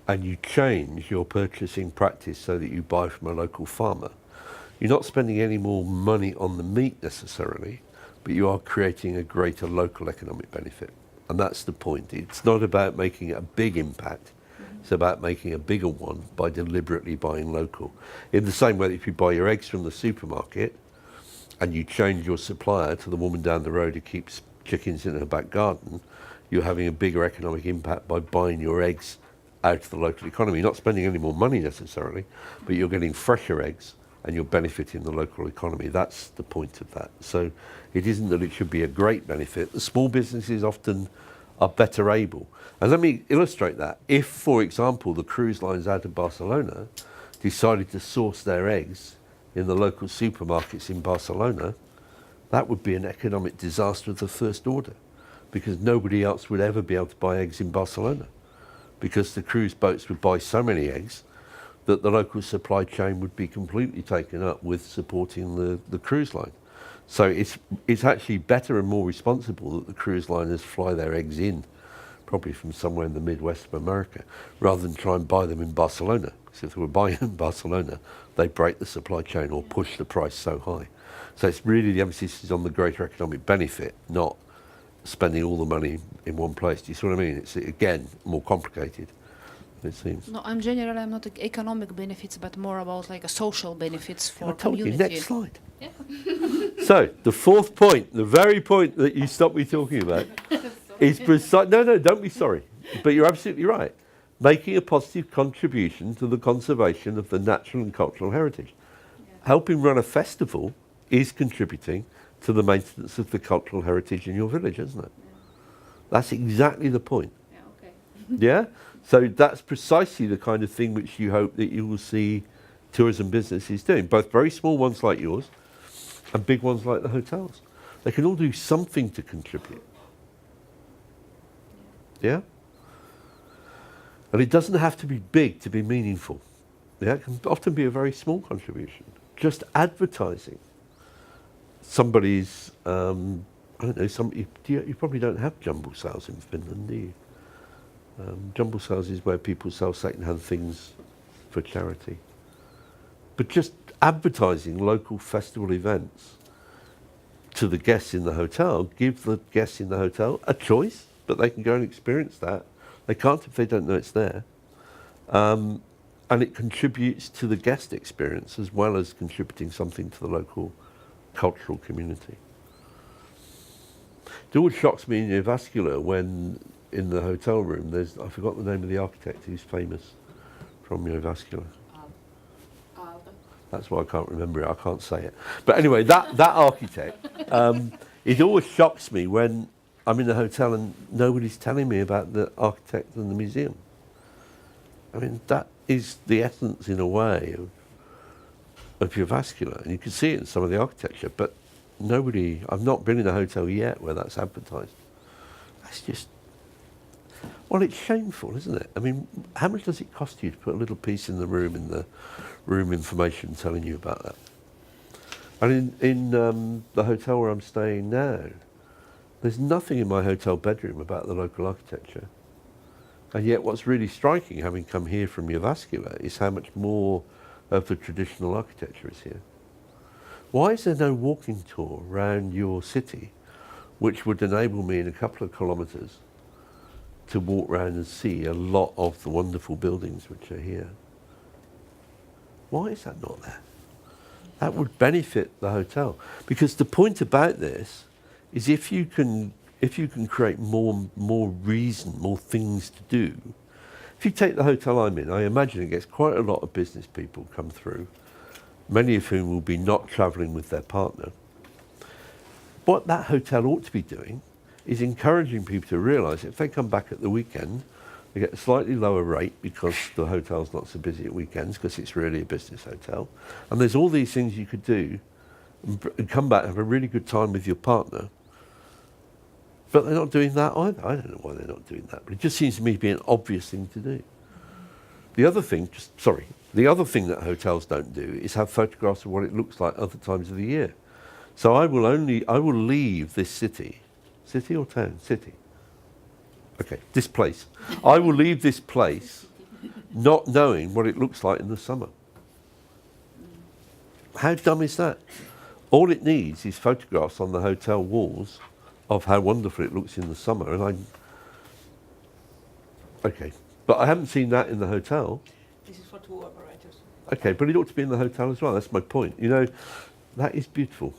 and you change your purchasing practice so that you buy from a local farmer, you're not spending any more money on the meat necessarily, but you are creating a greater local economic benefit. And that's the point. It's not about making a big impact. It's about making a bigger one by deliberately buying local. In the same way that if you buy your eggs from the supermarket and you change your supplier to the woman down the road who keeps chickens in her back garden, you're having a bigger economic impact by buying your eggs out of the local economy. You're not spending any more money necessarily, but you're getting fresher eggs and you're benefiting the local economy. That's the point of that. So it isn't that it should be a great benefit. The small businesses often are better able. And let me illustrate that. If, for example, the cruise lines out of Barcelona decided to source their eggs in the local supermarkets in Barcelona, that would be an economic disaster of the first order, because nobody else would ever be able to buy eggs in Barcelona, because the cruise boats would buy so many eggs that the local supply chain would be completely taken up with supporting the cruise line. So it's actually better and more responsible that the cruise liners fly their eggs in, probably from somewhere in the Midwest of America, rather than try and buy them in Barcelona. Because if they were buying in Barcelona, they'd break the supply chain or push the price so high. So it's really, the emphasis is on the greater economic benefit, not spending all the money in one place. Do you see what I mean? It's, again, more complicated than it seems. No, I'm not economic benefits, but more about like a social benefits for I told you, community. next slide. Yeah. So, the fourth point, the very point that you stopped me talking about, is precise. No, don't be sorry. But you're absolutely right. Making a positive contribution to the conservation of the natural and cultural heritage. Yeah. Helping run a festival is contributing to the maintenance of the cultural heritage in your village, isn't it? Yeah. That's exactly the point. Yeah, okay. Yeah? So that's precisely the kind of thing which you hope that you will see tourism businesses doing, both very small ones like yours and big ones like the hotels. They can all do something to contribute. Yeah? And it doesn't have to be big to be meaningful. Yeah? It can often be a very small contribution. Just advertising somebody's, I don't know, you probably don't have jumble sales in Finland, do you? Jumble sales is where people sell second-hand things for charity. But just advertising local festival events to the guests in the hotel, give the guests in the hotel a choice, but they can go and experience that. They can't if they don't know it's there. And it contributes to the guest experience as well as contributing something to the local cultural community. It always shocks me in Jyväskylä when in the hotel room there's, I forgot the name of the architect who's famous from Jyväskylä. That's why I can't remember it, I can't say it. But anyway, that architect, it always shocks me when I'm in the hotel and nobody's telling me about the architect and the museum. I mean, that is the essence, in a way, of Jyväskylä, and you can see it in some of the architecture, but nobody, I've not been in a hotel yet where that's advertised. That's just, well, it's shameful, isn't it? I mean, how much does it cost you to put a little piece in the room information telling you about that? And in the hotel where I'm staying now, there's nothing in my hotel bedroom about the local architecture. And yet what's really striking, having come here from Jyväskylä, is how much more of the traditional architecture is here. Why is there no walking tour around your city which would enable me in a couple of kilometres to walk around and see a lot of the wonderful buildings which are here? Why is that not there? That would benefit the hotel. Because the point about this is if you can create more reason, more things to do. If you take the hotel I'm in, I imagine it gets quite a lot of business people come through, many of whom will be not travelling with their partner. What that hotel ought to be doing is encouraging people to realise if they come back at the weekend, they get a slightly lower rate because the hotel's not so busy at weekends because it's really a business hotel. And there's all these things you could do and come back and have a really good time with your partner. But they're not doing that either. I don't know why they're not doing that, but it just seems to me to be an obvious thing to do. The other thing that hotels don't do is have photographs of what it looks like other times of the year. So I will leave this city or town? City. Okay, this place. I will leave this place not knowing what it looks like in the summer. How dumb is that? All it needs is photographs on the hotel walls of how wonderful it looks in the summer, and okay, but I haven't seen that in the hotel. This is for tour operators. Okay, but it ought to be in the hotel as well. That's my point. You know, that is beautiful.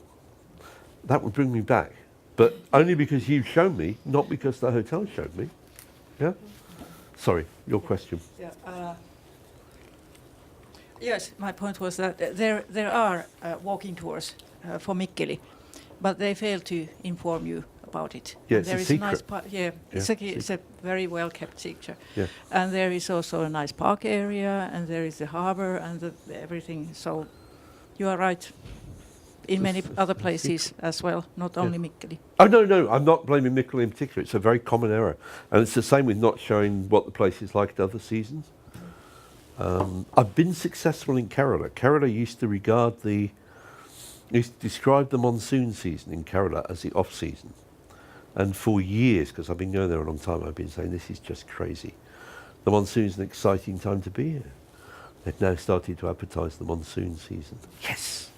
That would bring me back, but only because you've shown me, not because the hotel showed me. Yeah. Sorry, your question. Yeah. Yes, my point was that there are walking tours for Mikkeli, but they fail to inform you about it. Yeah, And it's a there is secret. nice park. Yeah, it's a very well kept secret. Yeah. And there is also a nice park area, and there is the harbor and everything. So you are right. In many other places as well, not only Mikkeli. Oh, no, I'm not blaming Mikkeli in particular. It's a very common error. And it's the same with not showing what the place is like at other seasons. I've been successful in Kerala. Kerala used to describe the monsoon season in Kerala as the off-season. And for years, because I've been going there a long time, I've been saying this is just crazy. The monsoon's an exciting time to be here. They've now started to advertise the monsoon season. Yes!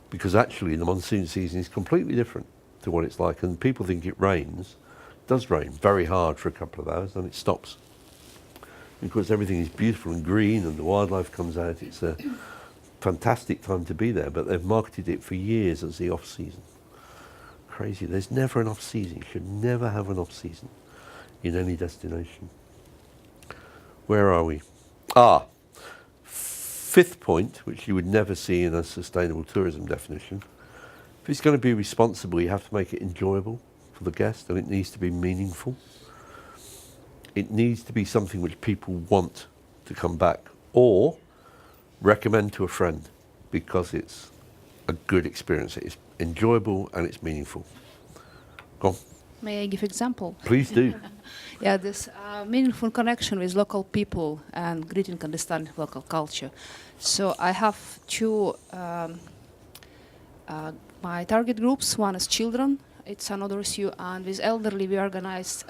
Because actually the monsoon season is completely different to what it's like, and people think it rains. It does rain very hard for a couple of hours, then it stops. Because everything is beautiful and green and the wildlife comes out. It's a fantastic time to be there, but they've marketed it for years as the off-season. Crazy. There's never an off-season. You should never have an off-season in any destination. Where are we? Fifth point, which you would never see in a sustainable tourism definition. If it's going to be responsible, you have to make it enjoyable for the guest, and it needs to be meaningful. It needs to be something which people want to come back or recommend to a friend because it's a good experience. It's enjoyable and it's meaningful. Go on. May I give example? Please do. Yeah, this meaningful connection with local people and greeting and understanding local culture. So I have two my target groups. One is children. It's another issue, and with elderly we organize.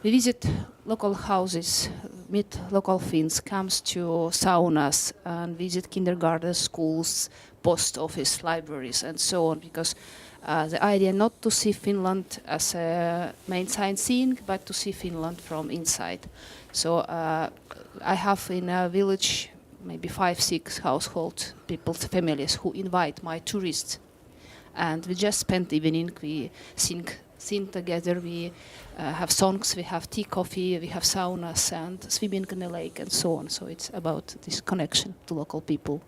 We visit local houses, meet local Finns, comes to saunas and visit kindergarten, schools, post office, libraries, and so on. Because the idea not to see Finland as a main sightseeing, but to see Finland from inside. So I have in a village maybe 5-6 household people, families who invite my tourists, and we just spend evening. We sing together. We have songs. We have tea, coffee. We have saunas and swimming in the lake and so on. So it's about this connection to local people.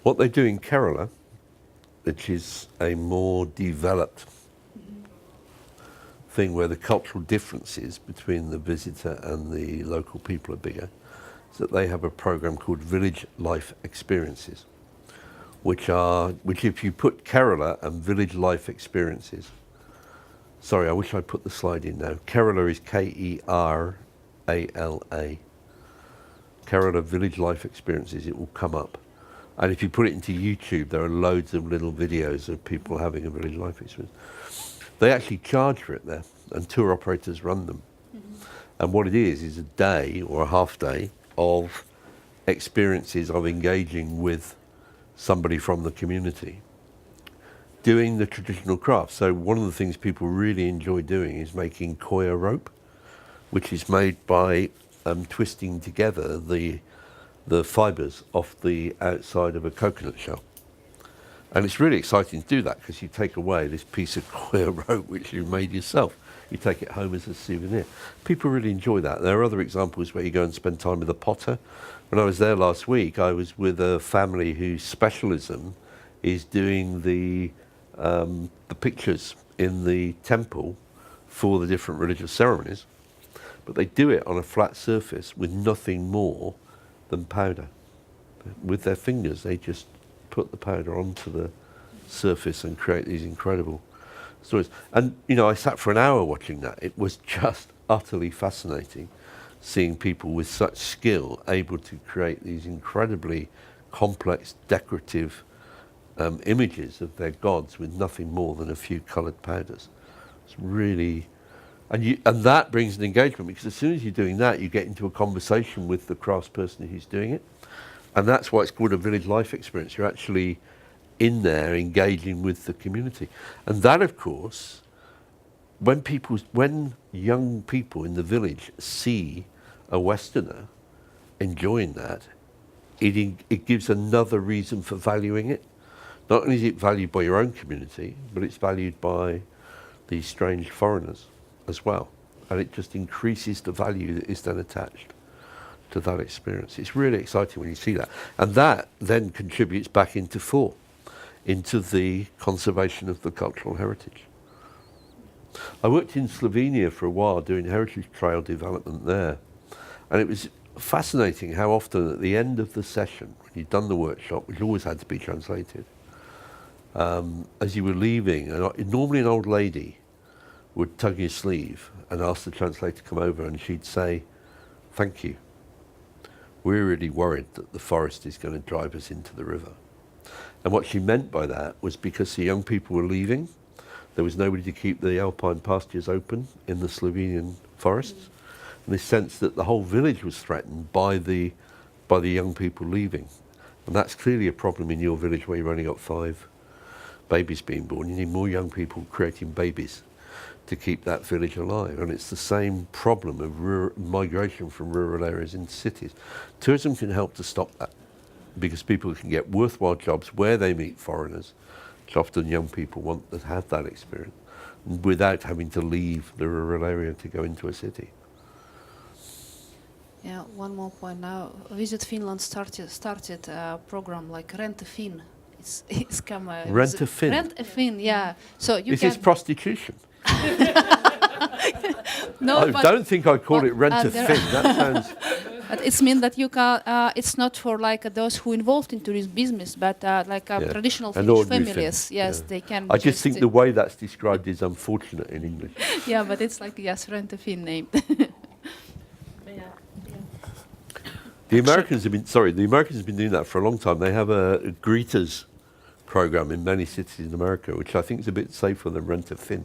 What they do in Kerala, which is a more developed thing where the cultural differences between the visitor and the local people are bigger, is that they have a program called Village Life Experiences, which if you put Kerala and Village Life Experiences, sorry, I wish I put the slide in now. Kerala is Kerala. Kerala Village Life Experiences, it will come up. And if you put it into YouTube, there are loads of little videos of people having a village life experience. They actually charge for it there, and tour operators run them. And what it is a day or a half day of experiences of engaging with somebody from the community, doing the traditional craft. So one of the things people really enjoy doing is making koya rope, which is made by twisting together the fibres off the outside of a coconut shell. And it's really exciting to do that because you take away this piece of koya rope which you've made yourself. You take it home as a souvenir. People really enjoy that. There are other examples where you go and spend time with a potter. When I was there last week, I was with a family whose specialism is doing the pictures in the temple for the different religious ceremonies, but they do it on a flat surface with nothing more than powder. With their fingers, they just put the powder onto the surface and create these incredible stories. And, I sat for an hour watching that. It was just utterly fascinating seeing people with such skill able to create these incredibly complex, decorative images of their gods with nothing more than a few coloured powders. It's really... And that brings an engagement, because as soon as you're doing that, you get into a conversation with the craftsperson who's doing it. And that's why it's called a village life experience. You're actually in there engaging with the community. And that, of course, when young people in the village see a Westerner enjoying that, it gives another reason for valuing it. Not only is it valued by your own community, but it's valued by these strange foreigners as well. And it just increases the value that is then attached to that experience. It's really exciting when you see that. And that then contributes back into 4, into the conservation of the cultural heritage. I worked in Slovenia for a while doing heritage trail development there. And it was fascinating how often at the end of the session, when you'd done the workshop, which always had to be translated, as you were leaving, normally an old lady would tug your sleeve and ask the translator to come over, and she'd say, "Thank you. We're really worried that the forest is going to drive us into the river." And what she meant by that was because the young people were leaving, there was nobody to keep the alpine pastures open in the Slovenian forests. And this sense that the whole village was threatened by the young people leaving. And that's clearly a problem in your village where you've only got 5 babies being born. You need more young people creating babies to keep that village alive. And it's the same problem of migration from rural areas into cities. Tourism can help to stop that, because people can get worthwhile jobs where they meet foreigners, which often young people want to have that experience, without having to leave the rural area to go into a city. Yeah, one more point now. Visit Finland started a program like Rent a Fin. It's come Rent a Fin? Rent a Fin, yeah. So you Is can... this prostitution? No, I but don't think I'd call it Rent a there Fin. That sounds... but it's mean that you can. It's not for like those who involved into this business, but traditional An Finnish ordinary families. Fin, Yes, yeah. they can. I just think the way that's described is unfortunate in English. Yeah, but it's like Rent a Fin name. The Americans have been doing that for a long time. They have a greeters program in many cities in America, which I think is a bit safer than Rent a Fin.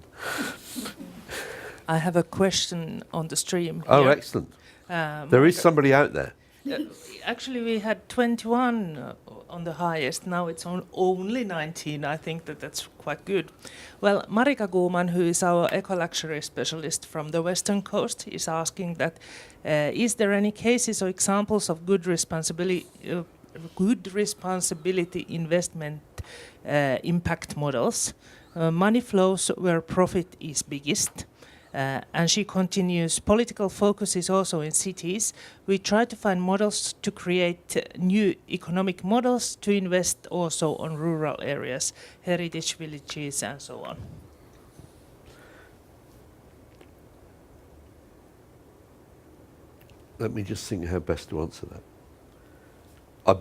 I have a question on the stream. Oh, here. excellent. There is somebody out there. Actually, we had 21 on the highest. Now it's only 19. I think that's quite good. Well, Marika Guuman, who is our eco-luxury specialist from the Western Coast, is asking that is there any cases or examples of good responsibility investment impact models? Money flows where profit is biggest. And she continues, political focus is also in cities. We try to find models to create new economic models to invest also on rural areas, heritage villages and so on. Let me just think how best to answer that. I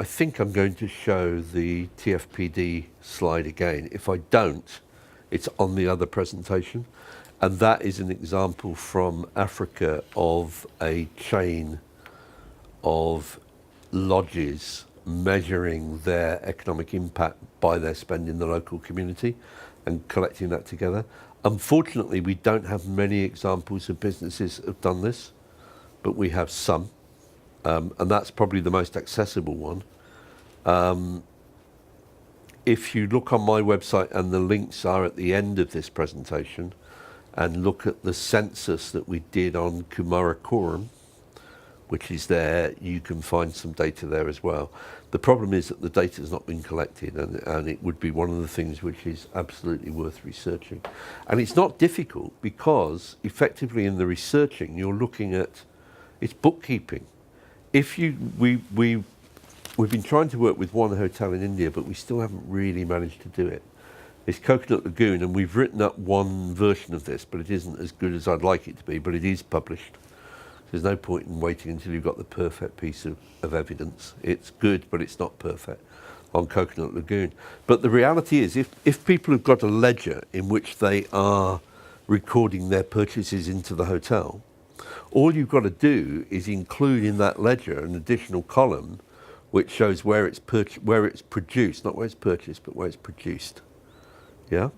think I'm going to show the TFPD slide again. If I don't, it's on the other presentation. And that is an example from Africa of a chain of lodges measuring their economic impact by their spend in the local community and collecting that together. Unfortunately, we don't have many examples of businesses that have done this, but we have some. And that's probably the most accessible one. If you look on my website, and the links are at the end of this presentation, and look at the census that we did on Kumarakoram, which is there, you can find some data there as well. The problem is that the data has not been collected, and it would be one of the things which is absolutely worth researching. And it's not difficult, because effectively in the researching, you're looking at, it's bookkeeping. We've been trying to work with one hotel in India, but we still haven't really managed to do it. It's Coconut Lagoon, and we've written up one version of this, but it isn't as good as I'd like it to be, but it is published. There's no point in waiting until you've got the perfect piece of evidence. It's good, but it's not perfect on Coconut Lagoon. But the reality is, if people have got a ledger in which they are recording their purchases into the hotel, all you've got to do is include in that ledger an additional column which shows where it's produced, not where it's purchased, but where it's produced. Yeah?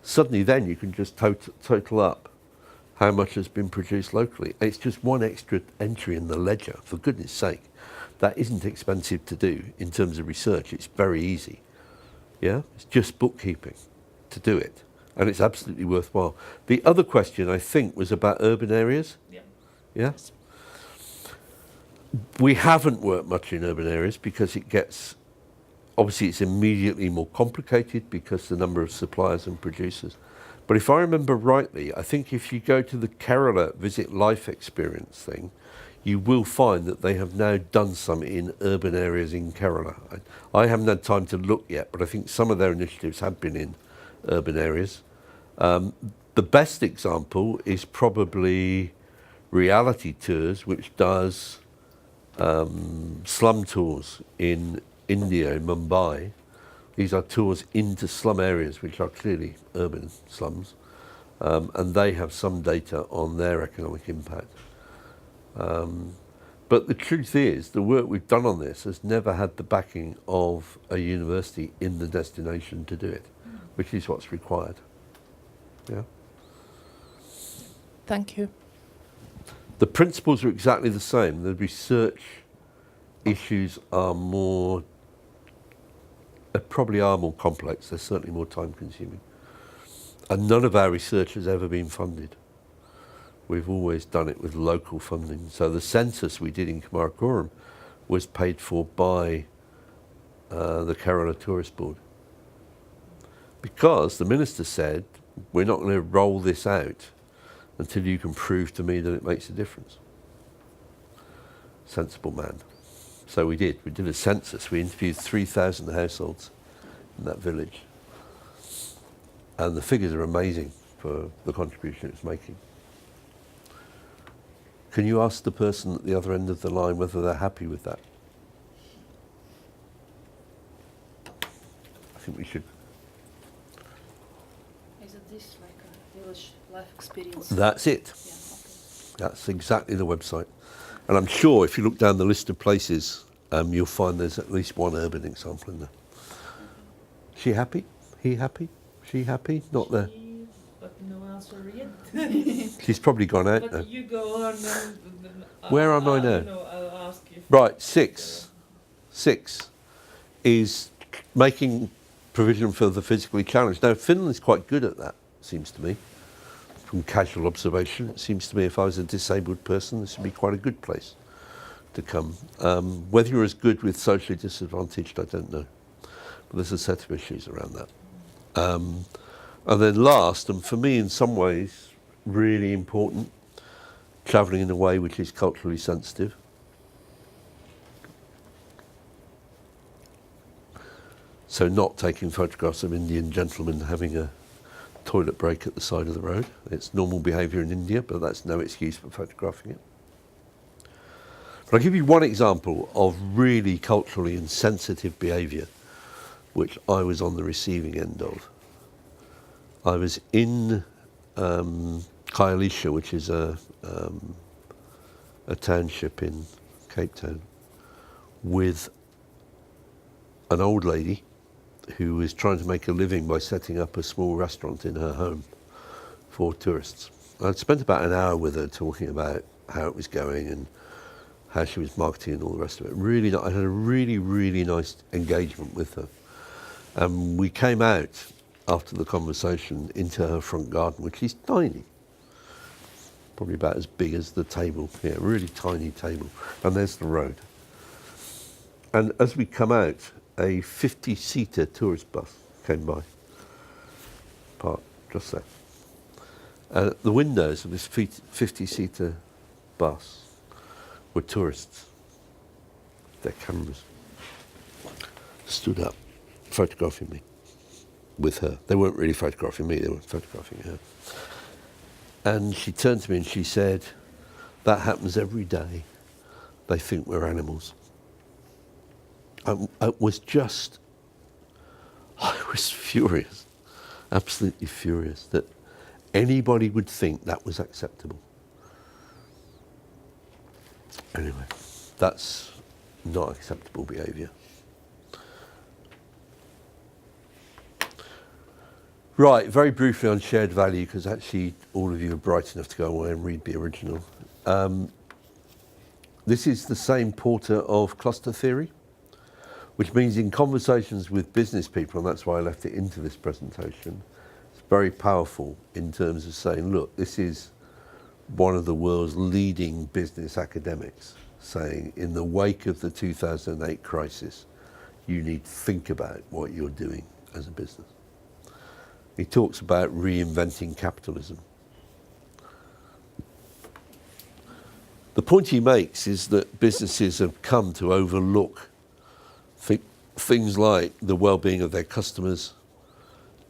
Suddenly then you can just total up how much has been produced locally. It's just one extra entry in the ledger, for goodness sake. That isn't expensive to do in terms of research. It's very easy. Yeah? It's just bookkeeping to do it. And it's absolutely worthwhile. The other question, I think, was about urban areas. Yeah. Yeah? We haven't worked much in urban areas because it gets, obviously it's immediately more complicated because the number of suppliers and producers. But if I remember rightly, I think if you go to the Kerala Visit Life experience thing, you will find that they have now done some in urban areas in Kerala. I haven't had time to look yet, but I think some of their initiatives have been in urban areas. The best example is probably Reality Tours, which does slum tours in India, in Mumbai. These are tours into slum areas, which are clearly urban slums, and they have some data on their economic impact. But the truth is, the work we've done on this has never had the backing of a university in the destination to do it, which is what's required. Yeah. Thank you. The principles are exactly the same. The research issues are probably are more complex. They're certainly more time consuming. And none of our research has ever been funded. We've always done it with local funding. So the census we did in Kumarakoram was paid for by the Kerala Tourist Board. Because the minister said, we're not going to roll this out until you can prove to me that it makes a difference. Sensible man. So we did. We did a census. We interviewed 3,000 households in that village. And the figures are amazing for the contribution it's making. Can you ask the person at the other end of the line whether they're happy with that? I think we should. Is it this like a village life experience? That's it. Yeah, okay. That's exactly the website. And I'm sure if you look down the list of places, you'll find there's at least one urban example in there. She happy? He happy? She happy? Not there. But no answer yet. She's probably gone out now. But you go on. Where am I now? No, I'll ask you. Right, 6. 6 is making provision for the physically challenged. Now, Finland's quite good at that, seems to me. From casual observation, it seems to me if I was a disabled person, this would be quite a good place to come. Whether you're as good with socially disadvantaged, I don't know. But there's a set of issues around that. And then last, and for me in some ways really important, travelling in a way which is culturally sensitive. So not taking photographs of Indian gentlemen having a toilet break at the side of the road. It's normal behaviour in India, but that's no excuse for photographing it. But I'll give you one example of really culturally insensitive behaviour which I was on the receiving end of. I was in Kailisha, which is a township in Cape Town, with an old lady who was trying to make a living by setting up a small restaurant in her home for tourists. I'd spent about an hour with her talking about how it was going and how she was marketing and all the rest of it. I had a really, really nice engagement with her. And we came out after the conversation into her front garden, which is tiny, probably about as big as the table here, really tiny table. And there's the road. And as we come out, a 50-seater tourist bus came by, parked just there. And at the windows of this 50-seater bus were tourists. Their cameras stood up, photographing me with her. They weren't really photographing me, they were photographing her. And she turned to me and she said, "That happens every day. They think we're animals." I was furious, absolutely furious that anybody would think that was acceptable. Anyway, that's not acceptable behaviour. Right, very briefly on shared value, because actually all of you are bright enough to go away and read the original. This is the same Porter of cluster theory, which means in conversations with business people, and that's why I left it into this presentation, it's very powerful in terms of saying, look, this is one of the world's leading business academics saying, in the wake of the 2008 crisis, you need to think about what you're doing as a business. He talks about reinventing capitalism. The point he makes is that businesses have come to overlook things like the well-being of their customers,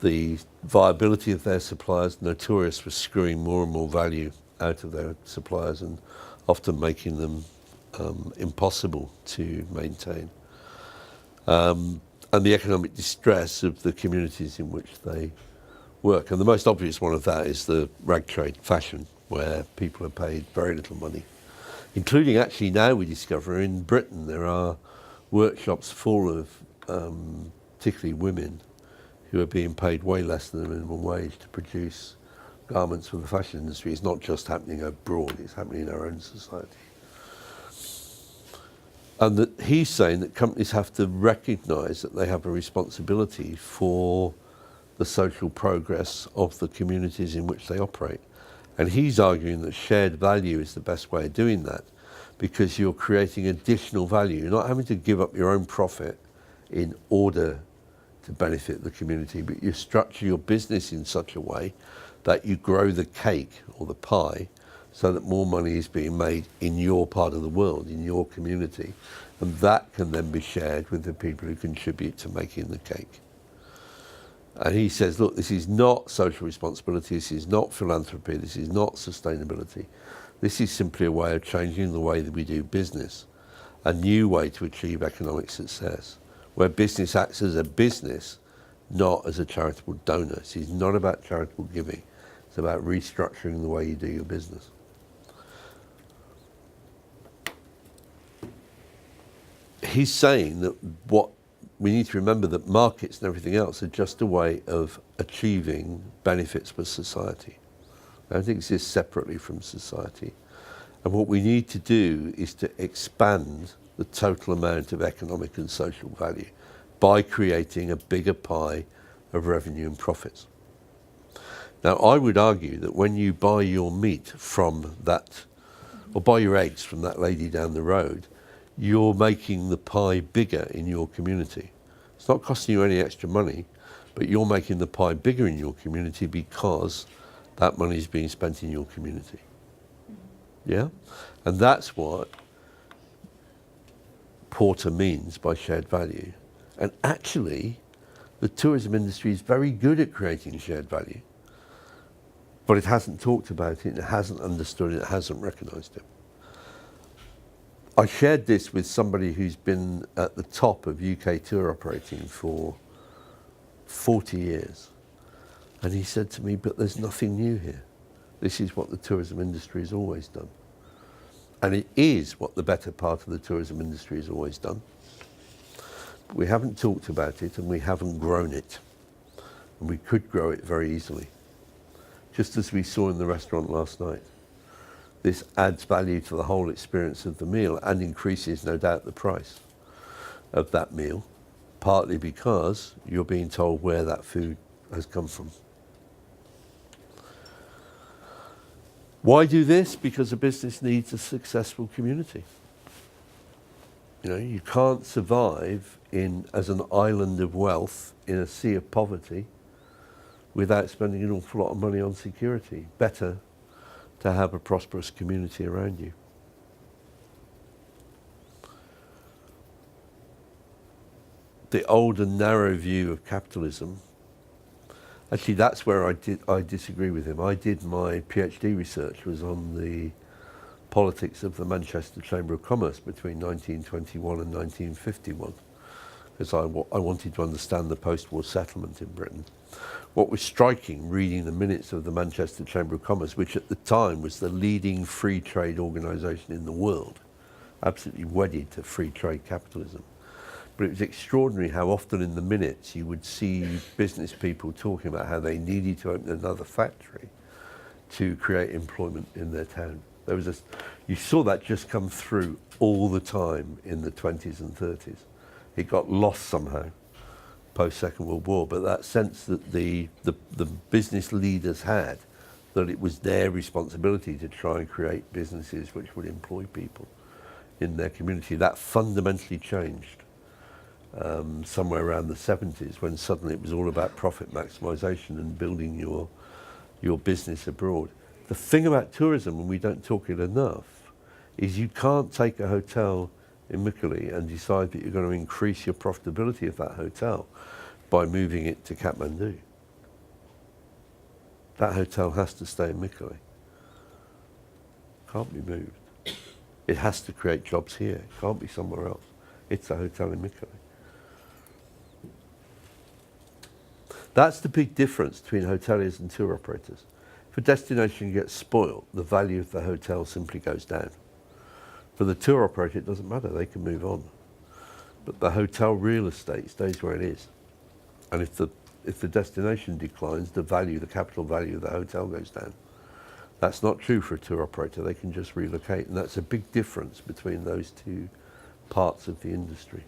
the viability of their suppliers, notorious for screwing more and more value out of their suppliers and often making them impossible to maintain. And the economic distress of the communities in which they work. And the most obvious one of that is the rag trade fashion, where people are paid very little money, including actually now we discover in Britain there are workshops full of particularly women who are being paid way less than the minimum wage to produce garments for the fashion industry. It's not just happening abroad, it's happening in our own society. And that he's saying that companies have to recognise that they have a responsibility for the social progress of the communities in which they operate. And he's arguing that shared value is the best way of doing that, because you're creating additional value. You're not having to give up your own profit in order to benefit the community, but you structure your business in such a way that you grow the cake or the pie so that more money is being made in your part of the world, in your community, and that can then be shared with the people who contribute to making the cake. And he says, look, this is not social responsibility, this is not philanthropy, this is not sustainability. This is simply a way of changing the way that we do business, a new way to achieve economic success, where business acts as a business, not as a charitable donor. This is not about charitable giving, it's about restructuring the way you do your business. He's saying that what we need to remember, that markets and everything else are just a way of achieving benefits for society. They don't exist separately from society. And what we need to do is to expand the total amount of economic and social value by creating a bigger pie of revenue and profits. Now, I would argue that when you buy your meat from that, or buy your eggs from that lady down the road, you're making the pie bigger in your community. It's not costing you any extra money, but you're making the pie bigger in your community because that money is being spent in your community. Yeah? And that's what Porter means by shared value. And actually, the tourism industry is very good at creating shared value, but it hasn't talked about it, it hasn't understood it, it hasn't recognised it. I shared this with somebody who's been at the top of UK tour operating for 40 years. And he said to me, but there's nothing new here. This is what the tourism industry has always done. And it is what the better part of the tourism industry has always done. But we haven't talked about it and we haven't grown it. And we could grow it very easily. Just as we saw in the restaurant last night. This adds value to the whole experience of the meal and increases, no doubt, the price of that meal, partly because you're being told where that food has come from. Why do this? Because a business needs a successful community. You know, you can't survive as an island of wealth in a sea of poverty without spending an awful lot of money on security. Better to have a prosperous community around you. The old and narrow view of capitalism, actually that's where I disagree with him. I did my PhD research was on the politics of the Manchester Chamber of Commerce between 1921 and 1951, because I wanted to understand the post-war settlement in Britain. What was striking, reading the minutes of the Manchester Chamber of Commerce, which at the time was the leading free trade organisation in the world, absolutely wedded to free trade capitalism. But it was extraordinary how often in the minutes you would see business people talking about how they needed to open another factory to create employment in their town. You saw that just come through all the time in the 20s and 30s. It got lost somehow post-Second World War, but that sense that the business leaders had, that it was their responsibility to try and create businesses which would employ people in their community, that fundamentally changed somewhere around the 70s, when suddenly it was all about profit maximisation and building your business abroad. The thing about tourism, and we don't talk it enough, is you can't take a hotel in Mikkeli and decide that you're going to increase your profitability of that hotel by moving it to Kathmandu. That hotel has to stay in Mikkeli. Can't be moved. It has to create jobs here. It can't be somewhere else. It's a hotel in Mikkeli. That's the big difference between hoteliers and tour operators. If a destination gets spoiled, the value of the hotel simply goes down. For the tour operator, it doesn't matter. They can move on. But the hotel real estate stays where it is. And if the destination declines, the capital value of the hotel goes down. That's not true for a tour operator. They can just relocate. And that's a big difference between those two parts of the industry.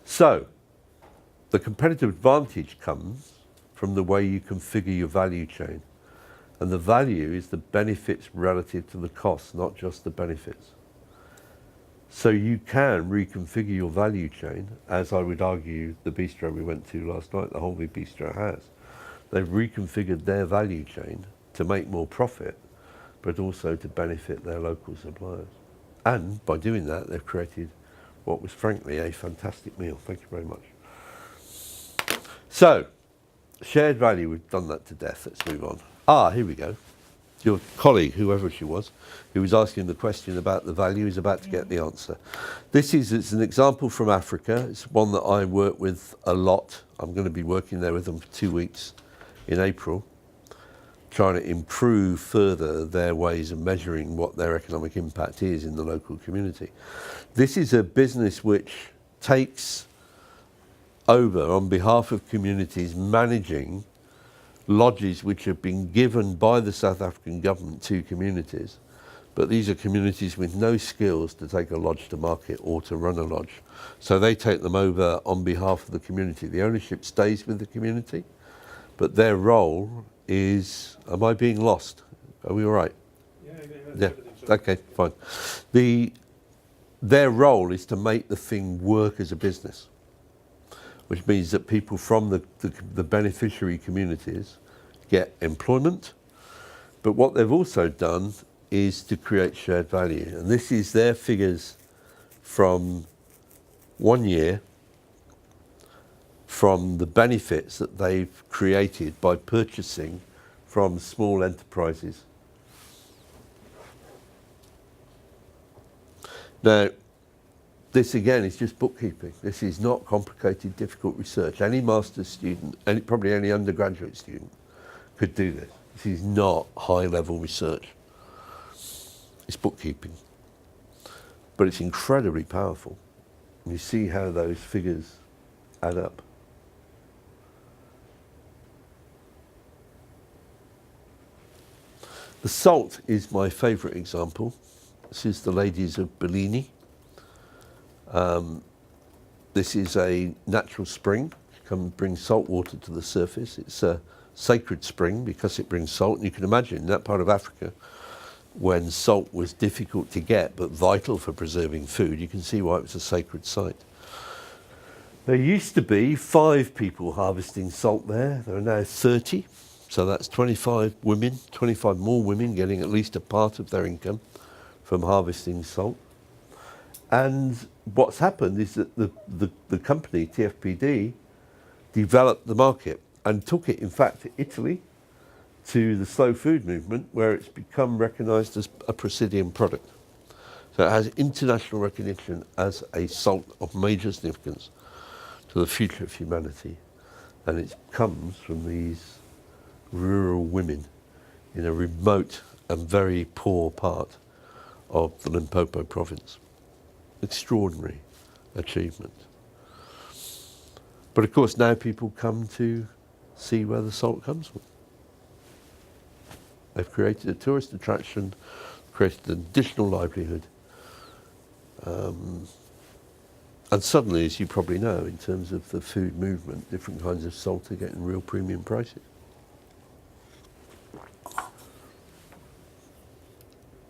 So, the competitive advantage comes from the way you configure your value chain. And the value is the benefits relative to the costs, not just the benefits. So you can reconfigure your value chain, as I would argue the bistro we went to last night, the Holby Bistro has. They've reconfigured their value chain to make more profit, but also to benefit their local suppliers. And by doing that, they've created what was frankly a fantastic meal. Thank you very much. So, shared value, we've done that to death. Let's move on. Here we go. Your colleague, whoever she was, who was asking the question about the value, is about to get the answer. It's an example from Africa. It's one that I work with a lot. I'm going to be working there with them for 2 weeks in April, trying to improve further their ways of measuring what their economic impact is in the local community. This is a business which takes over on behalf of communities managing lodges which have been given by the South African government to communities, but these are communities with no skills to take a lodge to market or to run a lodge. So they take them over on behalf of the community. The ownership stays with the community, but their role is, am I being lost? Are we all right? Yeah. Okay, fine. Their role is to make the thing work as a business, which means that people from the beneficiary communities get employment. But what they've also done is to create shared value. And this is their figures from 1 year from the benefits that they've created by purchasing from small enterprises. Now, this again is just bookkeeping. This is not complicated, difficult research. Any master's student, probably any undergraduate student, could do this. This is not high-level research. It's bookkeeping. But it's incredibly powerful. You see how those figures add up. The salt is my favourite example. This is the ladies of Bellini. This is a natural spring. Come bring salt water to the surface. It's a sacred spring because it brings salt. And you can imagine in that part of Africa, when salt was difficult to get but vital for preserving food, you can see why it was a sacred site. There used to be 5 people harvesting salt there. There are now 30. So that's 25 women, 25 more women getting at least a part of their income from harvesting salt. And what's happened is that the company, TFPD, developed the market and took it, in fact, to Italy, to the slow food movement, where it's become recognised as a Presidium product. So it has international recognition as a salt of major significance to the future of humanity. And it comes from these rural women in a remote and very poor part of the Limpopo province. Extraordinary achievement. But of course now people come to see where the salt comes from. They've created a tourist attraction, created an additional livelihood. And suddenly, as you probably know, in terms of the food movement, different kinds of salt are getting real premium prices.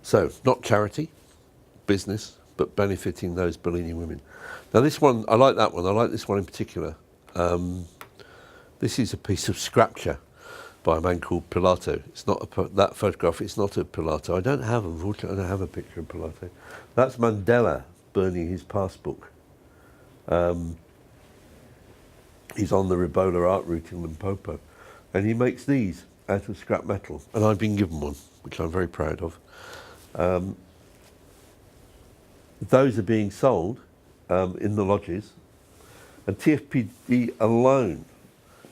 So, not charity, business, but benefiting those Bellini women. Now this one, I like that one. I like this one in particular. This is a piece of sculpture by a man called Pilato. It's not that photograph. It's not of Pilato. I don't have, unfortunately, I don't have a picture of Pilato. That's Mandela burning his passbook. He's on the Ribola art route in Limpopo, and he makes these out of scrap metal, and I've been given one, which I'm very proud of. Those are being sold in the lodges, and TFPD alone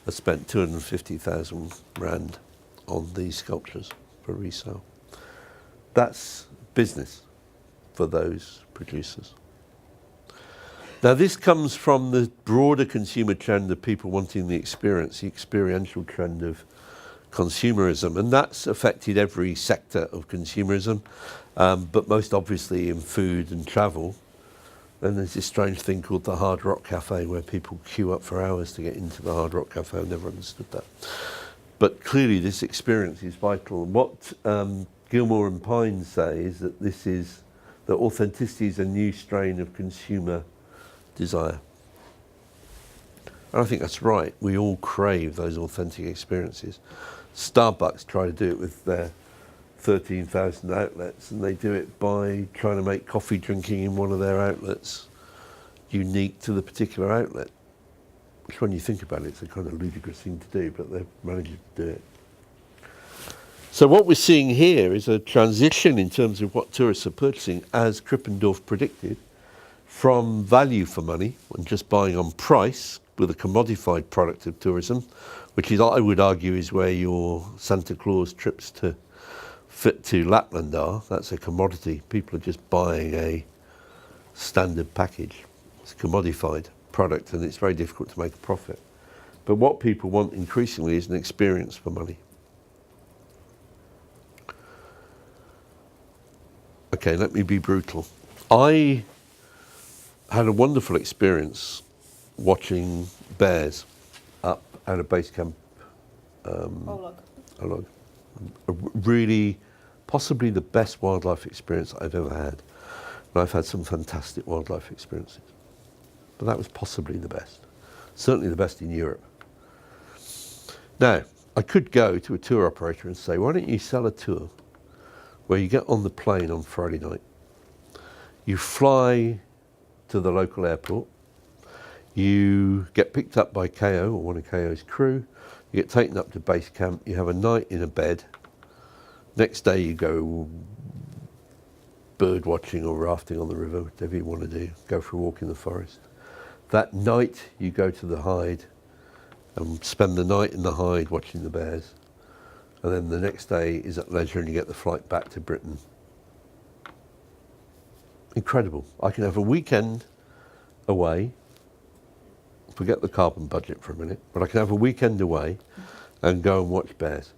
has spent 250,000 rand on these sculptures for resale. That's business for those producers. Now this comes from the broader consumer trend of people wanting the experience, the experiential trend of consumerism, and that's affected every sector of consumerism, but most obviously in food and travel. And there's this strange thing called the Hard Rock Cafe where people queue up for hours to get into the Hard Rock Cafe. I've never understood that. But clearly this experience is vital. And what Gilmore and Pine say is that that authenticity is a new strain of consumer desire. And I think that's right. We all crave those authentic experiences. Starbucks try to do it with their 13,000 outlets, and they do it by trying to make coffee drinking in one of their outlets unique to the particular outlet. Which, when you think about it, it's a kind of ludicrous thing to do, but they've managed to do it. So what we're seeing here is a transition in terms of what tourists are purchasing, as Krippendorf predicted, from value for money and just buying on price with a commodified product of tourism, which is, I would argue, is where your Santa Claus trips to Lapland are. That's a commodity. People are just buying a standard package. It's a commodified product, and it's very difficult to make a profit. But what people want increasingly is an experience for money. Okay, let me be brutal. I had a wonderful experience watching bears up at a base camp. Olog. Really, possibly the best wildlife experience I've ever had. And I've had some fantastic wildlife experiences. But that was possibly the best. Certainly the best in Europe. Now, I could go to a tour operator and say, why don't you sell a tour where you get on the plane on Friday night, you fly to the local airport, you get picked up by KO or one of KO's crew, you get taken up to base camp, you have a night in a bed, next day you go bird watching or rafting on the river, whatever you want to do, go for a walk in the forest. That night you go to the hide and spend the night in the hide watching the bears. And then the next day is at leisure and you get the flight back to Britain. Incredible. I can have a weekend away, forget the carbon budget for a minute, but I can have a weekend away and go and watch bears.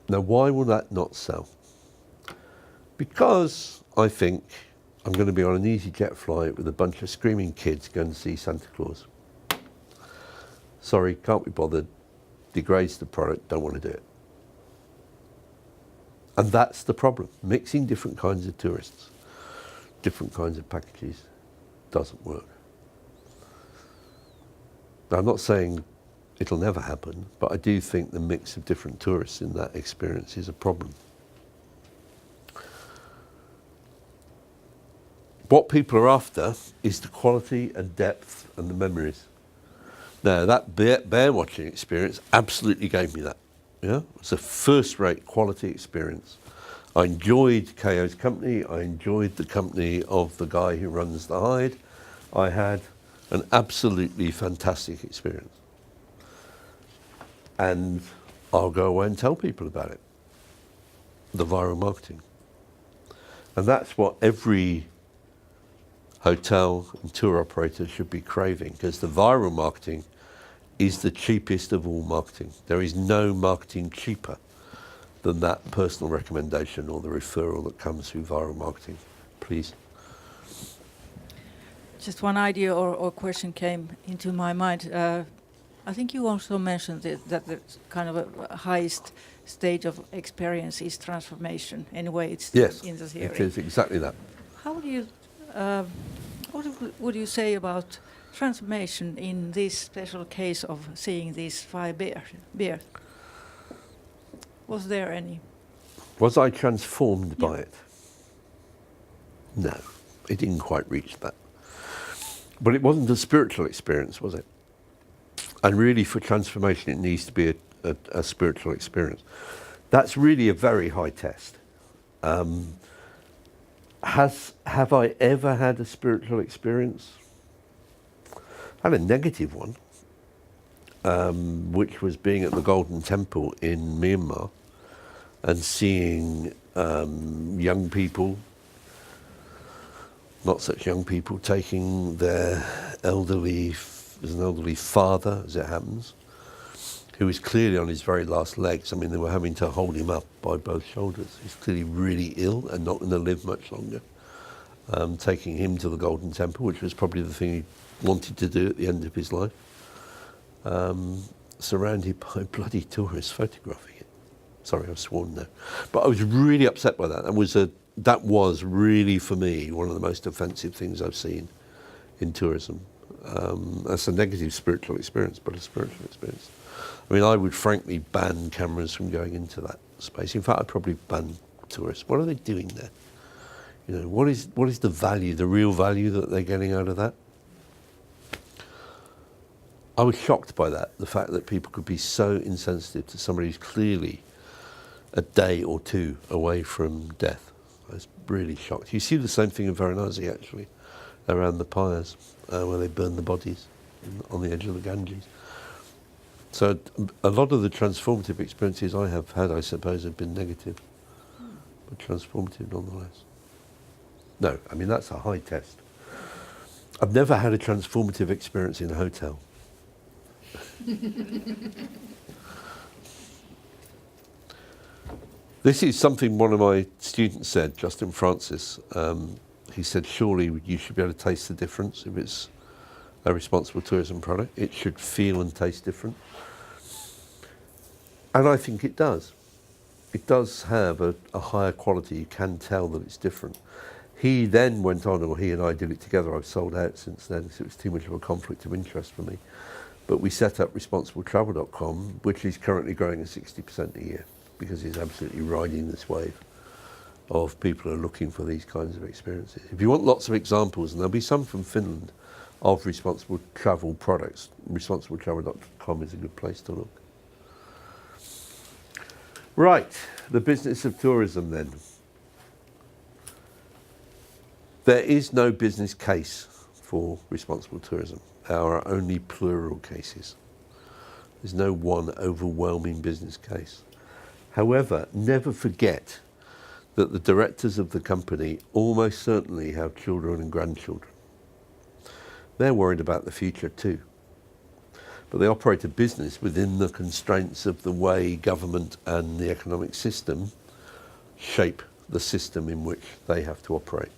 Now, why will that not sell? Because I think I'm going to be on an EasyJet flight with a bunch of screaming kids going to see Santa Claus. Sorry, can't be bothered, degrades the product, don't want to do it. And that's the problem. Mixing different kinds of tourists, different kinds of packages, doesn't work. Now, I'm not saying it'll never happen, but I do think the mix of different tourists in that experience is a problem. What people are after is the quality and depth and the memories. Now, that bear watching experience absolutely gave me that. Yeah, it's a first-rate quality experience. I enjoyed KO's company. I enjoyed the company of the guy who runs the hide. I had an absolutely fantastic experience. And I'll go away and tell people about it. The viral marketing. And that's what every hotel and tour operator should be craving, because the viral marketing is the cheapest of all marketing. There is no marketing cheaper than that personal recommendation or the referral that comes through viral marketing. Please. Just one idea or question came into my mind. I think you also mentioned that the kind of a highest stage of experience is transformation. Anyway, it's yes, in the theory. it is exactly that. How do you, what would you say about transformation in this special case of seeing these 5 bears? Was there any? Was I transformed by it? No, it didn't quite reach that. But it wasn't a spiritual experience, was it? And really, for transformation, it needs to be a spiritual experience. That's really a very high test. Have I ever had a spiritual experience? I had a negative one, which was being at the Golden Temple in Myanmar and seeing young people, not such young people, taking their there's an elderly father, as it happens, who was clearly on his very last legs. I mean, they were having to hold him up by both shoulders. He's clearly really ill and not going to live much longer. Taking him to the Golden Temple, which was probably the thing he wanted to do at the end of his life. Surrounded by bloody tourists photographing it. Sorry, I've sworn now. But I was really upset by that. That was really, for me, one of the most offensive things I've seen in tourism. That's a negative spiritual experience, but a spiritual experience. I mean, I would frankly ban cameras from going into that space. In fact, I'd probably ban tourists. What are they doing there? You know, what is the value, the real value that they're getting out of that? I was shocked by that, the fact that people could be so insensitive to somebody who's clearly a day or two away from death. I was really shocked. You see the same thing in Varanasi, actually, around the pyres, where they burn the bodies on the edge of the Ganges. So a lot of the transformative experiences I have had, I suppose, have been negative, but transformative nonetheless. No, I mean, that's a high test. I've never had a transformative experience in a hotel. This is something one of my students said, Justin Francis. He said, surely you should be able to taste the difference if it's a responsible tourism product. It should feel and taste different. And I think it does. It does have a higher quality. You can tell that it's different. He then went on, or he and I did it together. I've sold out since then because it was too much of a conflict of interest for me. But we set up responsibletravel.com, which is currently growing at 60% a year because he's absolutely riding this wave of people who are looking for these kinds of experiences. If you want lots of examples, and there'll be some from Finland, of responsible travel products, responsibletravel.com is a good place to look. Right, the business of tourism then. There is no business case for responsible tourism. There are only plural cases. There's no one overwhelming business case. However, never forget that the directors of the company almost certainly have children and grandchildren. They're worried about the future too. But they operate a business within the constraints of the way government and the economic system shape the system in which they have to operate.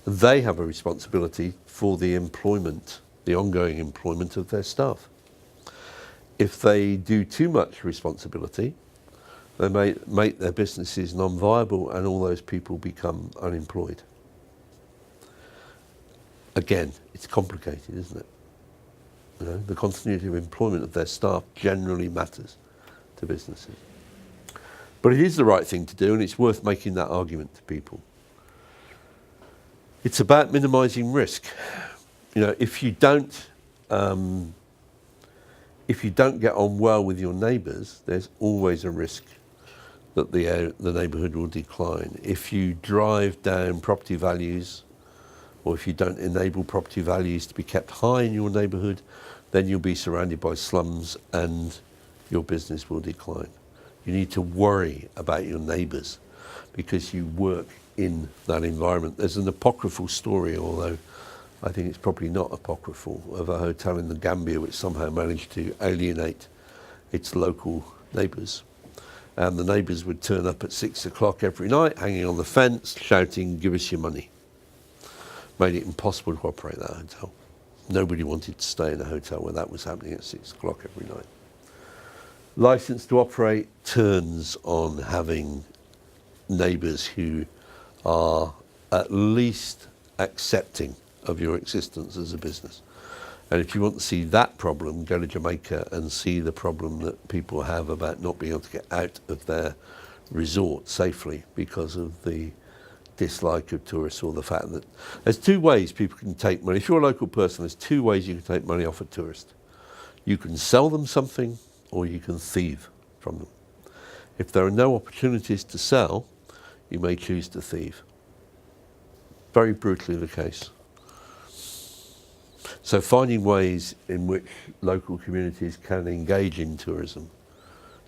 They have a responsibility for the employment, the ongoing employment of their staff. If they do too much responsibility, they may make their businesses non-viable and all those people become unemployed. Again, it's complicated, isn't it? You know, the continuity of employment of their staff generally matters to businesses. But it is the right thing to do, and it's worth making that argument to people. It's about minimising risk. You know, if you don't get on well with your neighbours, there's always a risk that the neighbourhood will decline. If you drive down property values, or if you don't enable property values to be kept high in your neighbourhood, then you'll be surrounded by slums and your business will decline. You need to worry about your neighbours because you work in that environment. There's an apocryphal story, although I think it's probably not apocryphal, of a hotel in the Gambia which somehow managed to alienate its local neighbours. And the neighbours would turn up at 6 o'clock every night, hanging on the fence, shouting, "Give us your money." Made it impossible to operate that hotel. Nobody wanted to stay in a hotel where that was happening at 6 o'clock every night. License to operate turns on having neighbours who are at least accepting of your existence as a business. And if you want to see that problem, go to Jamaica and see the problem that people have about not being able to get out of their resort safely because of the dislike of tourists, or the fact that there's two ways people can take money. If you're a local person, there's two ways you can take money off a tourist. You can sell them something, or you can thieve from them. If there are no opportunities to sell, you may choose to thieve. Very brutally the case. So finding ways in which local communities can engage in tourism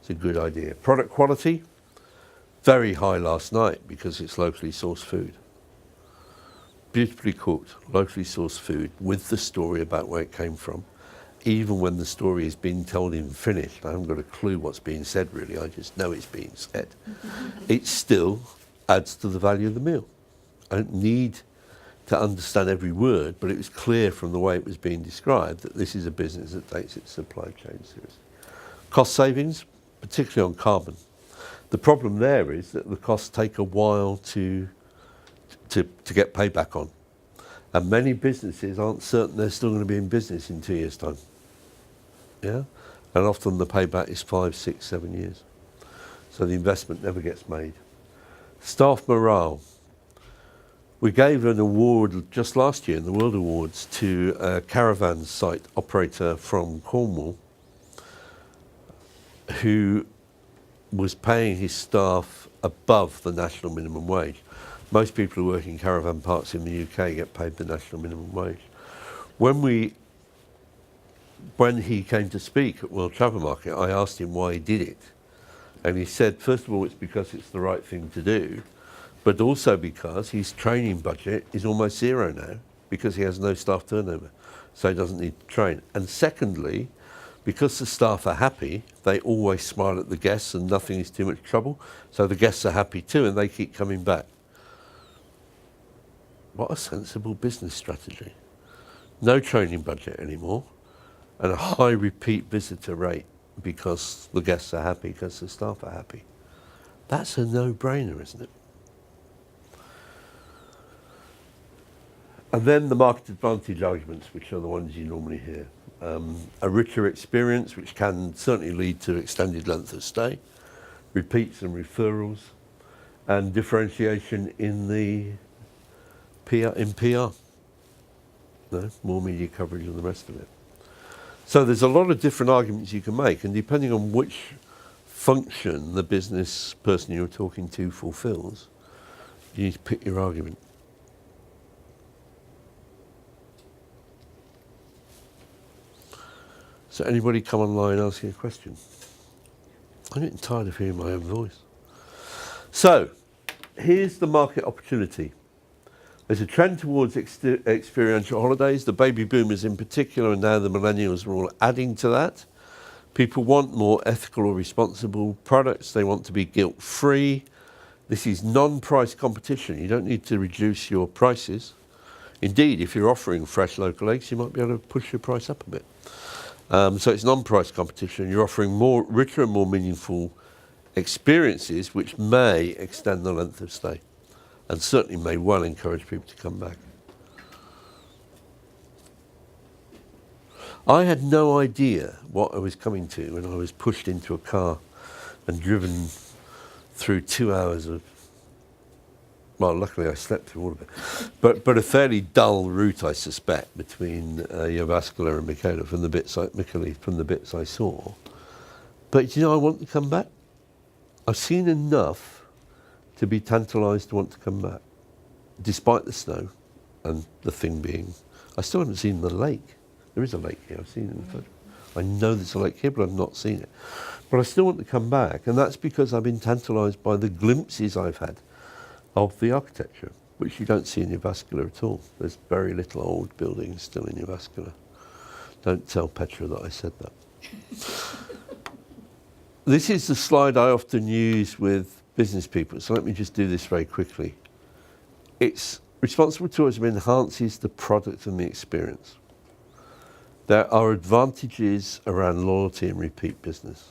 is a good idea. Product quality, very high last night because it's locally sourced food. Beautifully cooked, locally sourced food with the story about where it came from. Even when the story is being told in Finnish, I haven't got a clue what's being said really, I just know it's being said. It still adds to the value of the meal. I don't need to understand every word, but it was clear from the way it was being described that this is a business that takes its supply chain seriously. Cost savings, particularly on carbon. The problem there is that the costs take a while to get payback on. And many businesses aren't certain they're still going to be in business in 2 years' time. Yeah? And often the payback is 5, 6, 7 years. So the investment never gets made. Staff morale. We gave an award just last year in the World Awards to a caravan site operator from Cornwall who was paying his staff above the national minimum wage. Most people who work in caravan parks in the UK get paid the national minimum wage. When he came to speak at World Travel Market, I asked him why he did it. And he said, first of all, it's because it's the right thing to do, but also because his training budget is almost zero now because he has no staff turnover, so he doesn't need to train. And secondly, because the staff are happy, they always smile at the guests and nothing is too much trouble, so the guests are happy too and they keep coming back. What a sensible business strategy. No training budget anymore and a high repeat visitor rate because the guests are happy, because the staff are happy. That's a no-brainer, isn't it? And then the market advantage arguments, which are the ones you normally hear. A richer experience, which can certainly lead to extended length of stay, repeats and referrals, and differentiation in the PR. No, more media coverage and the rest of it. So there's a lot of different arguments you can make, and depending on which function the business person you're talking to fulfills, you need to pick your argument. So anybody come online asking a question? I'm getting tired of hearing my own voice. So, here's the market opportunity. There's a trend towards experiential holidays. The baby boomers in particular, and now the millennials are all adding to that. People want more ethical or responsible products. They want to be guilt-free. This is non-price competition. You don't need to reduce your prices. Indeed, if you're offering fresh local eggs, you might be able to push your price up a bit. So it's non-price competition. You're offering more richer and more meaningful experiences which may extend the length of stay and certainly may well encourage people to come back. I had no idea what I was coming to when I was pushed into a car and driven through 2 hours of, well, luckily I slept through all of it, but a fairly dull route, I suspect, between Jyväskylä and Mikkeli from the bits I saw. But you know, I want to come back. I've seen enough to be tantalised to want to come back, despite the snow and the thing being, I still haven't seen the lake. There is a lake here, I've seen it in the photo. I know there's a lake here, but I've not seen it. But I still want to come back, and that's because I've been tantalised by the glimpses I've had of the architecture, which you don't see in Jyväskylä at all. There's very little old buildings still in Jyväskylä. Don't tell Petra that I said that. This is the slide I often use with business people, so let me just do this very quickly. It's responsible tourism enhances the product and the experience. There are advantages around loyalty and repeat business.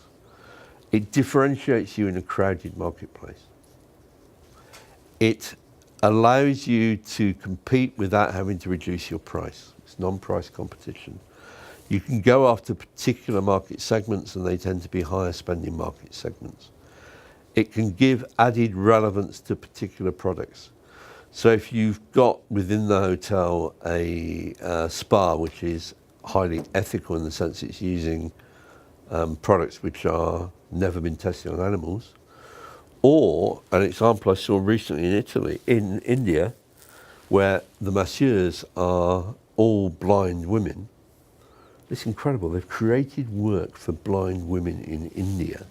It differentiates you in a crowded marketplace. It allows you to compete without having to reduce your price. It's non-price competition. You can go after particular market segments and they tend to be higher spending market segments. It can give added relevance to particular products. So if you've got within the hotel a spa which is highly ethical in the sense it's using products which are never been tested on animals, or an example I saw recently in Italy, in India, where the masseurs are all blind women. It's incredible. They've created work for blind women in India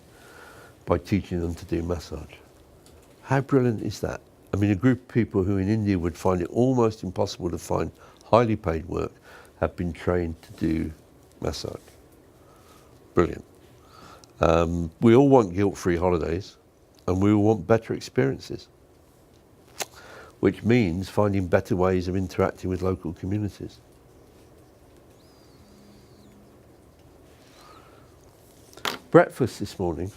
by teaching them to do massage. How brilliant is that? I mean, a group of people who in India would find it almost impossible to find highly paid work have been trained to do massage. Brilliant. We all want guilt-free holidays and we all want better experiences, which means finding better ways of interacting with local communities. Breakfast this morning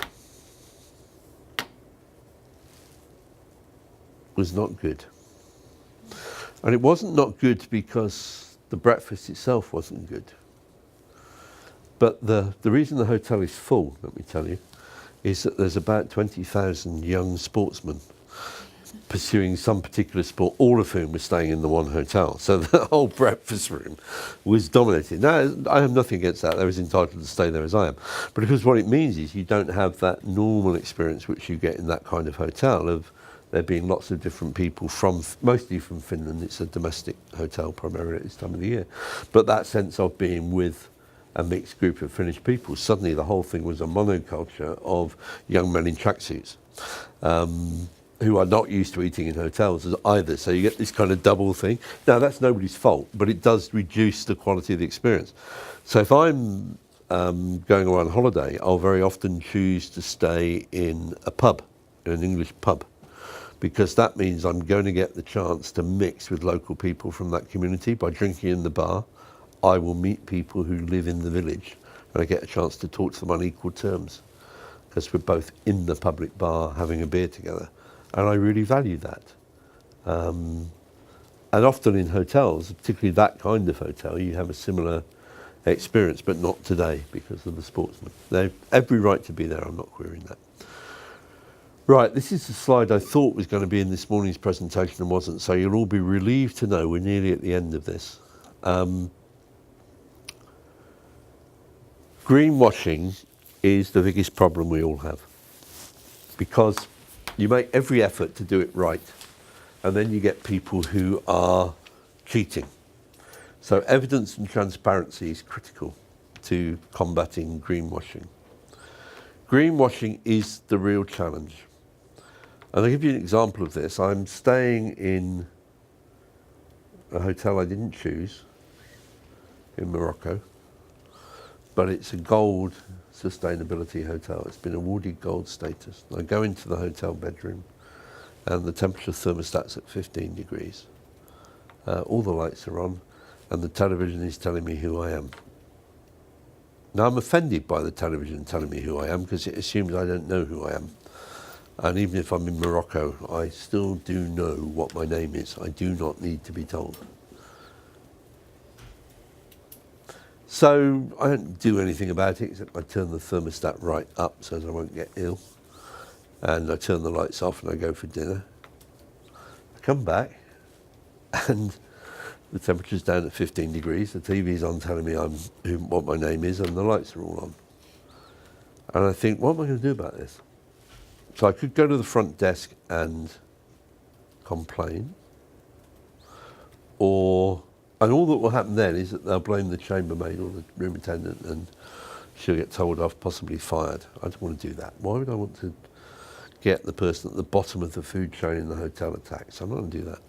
was not good. And it wasn't not good because the breakfast itself wasn't good. But the reason the hotel is full, let me tell you, is that there's about 20,000 young sportsmen pursuing some particular sport, all of whom were staying in the one hotel. So the whole breakfast room was dominated. Now, I have nothing against that. They're as entitled to stay there as I am. But because what it means is you don't have that normal experience which you get in that kind of hotel of there being lots of different people from, mostly from Finland. It's a domestic hotel primarily at this time of the year. But that sense of being with a mixed group of Finnish people, suddenly the whole thing was a monoculture of young men in tracksuits. Who are not used to eating in hotels either. So you get this kind of double thing. Now, that's nobody's fault, but it does reduce the quality of the experience. So if I'm going away on holiday, I'll very often choose to stay in a pub, in an English pub, because that means I'm going to get the chance to mix with local people from that community. By drinking in the bar, I will meet people who live in the village, and I get a chance to talk to them on equal terms, because we're both in the public bar having a beer together. And I really value that. And often in hotels, particularly that kind of hotel, you have a similar experience, but not today because of the sportsmen. They have every right to be there, I'm not querying that. Right, this is the slide I thought was going to be in this morning's presentation and wasn't, so you'll all be relieved to know we're nearly at the end of this. Greenwashing is the biggest problem we all have, because you make every effort to do it right, and then you get people who are cheating. So evidence and transparency is critical to combating greenwashing. Greenwashing is the real challenge. And I'll give you an example of this. I'm staying in a hotel I didn't choose in Morocco, but it's a gold sustainability hotel. It's been awarded gold status. I go into the hotel bedroom and the temperature thermostat's at 15 degrees. All the lights are on and the television is telling me who I am. Now I'm offended by the television telling me who I am because it assumes I don't know who I am. And even if I'm in Morocco, I still do know what my name is. I do not need to be told. So I don't do anything about it except I turn the thermostat right up so as I won't get ill. And I turn the lights off and I go for dinner. I come back and the temperature's down at 15 degrees. The TV's on telling me what my name is and the lights are all on. And I think, what am I going to do about this? So I could go to the front desk and complain, and all that will happen then is that they'll blame the chambermaid or the room attendant and she'll get told off, possibly fired. I don't want to do that. Why would I want to get the person at the bottom of the food chain in the hotel attacked? So I'm not going to do that.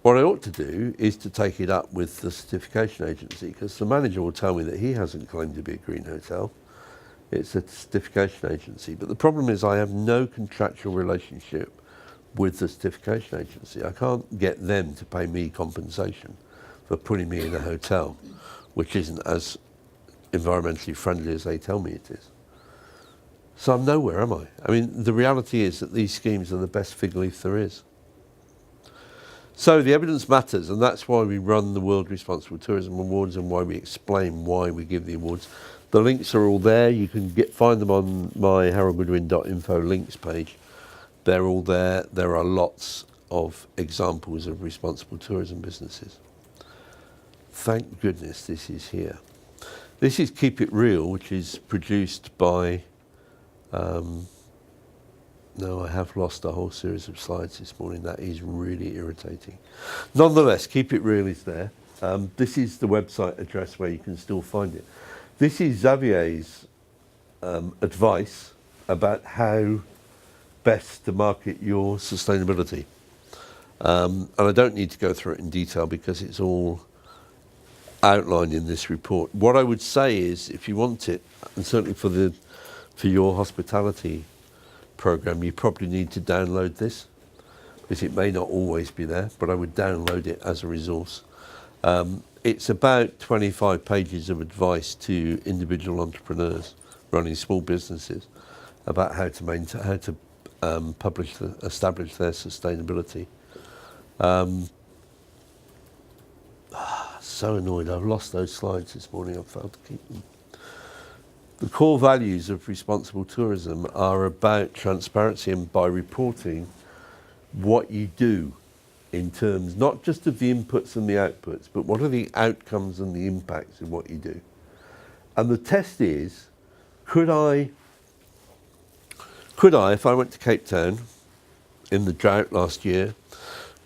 What I ought to do is to take it up with the certification agency, because the manager will tell me that he hasn't claimed to be a green hotel. It's a certification agency. But the problem is I have no contractual relationship with the certification agency. I can't get them to pay me compensation for putting me in a hotel which isn't as environmentally friendly as they tell me it is. So I'm nowhere, am I? I mean, the reality is that these schemes are the best fig leaf there is. So the evidence matters, and that's why we run the World Responsible Tourism Awards and why we explain why we give the awards. The links are all there. You can find them on my haroldgoodwin.info links page. They're all there. There are lots of examples of responsible tourism businesses. Thank goodness this is here. This is Keep It Real, which is produced by... no, I have lost a whole series of slides this morning. That is really irritating. Nonetheless, Keep It Real is there. This is the website address where you can still find it. This is Xavier's advice about how best to market your sustainability. And I don't need to go through it in detail because it's all outlined in this report. What I would say is, if you want it, and certainly for your hospitality program, you probably need to download this, because it may not always be there, but I would download it as a resource. It's about 25 pages of advice to individual entrepreneurs running small businesses about how to establish their sustainability. So annoyed, I've lost those slides this morning, I've failed to keep them. The core values of responsible tourism are about transparency and by reporting what you do in terms not just of the inputs and the outputs, but what are the outcomes and the impacts of what you do. And the test is, could I, if I went to Cape Town in the drought last year,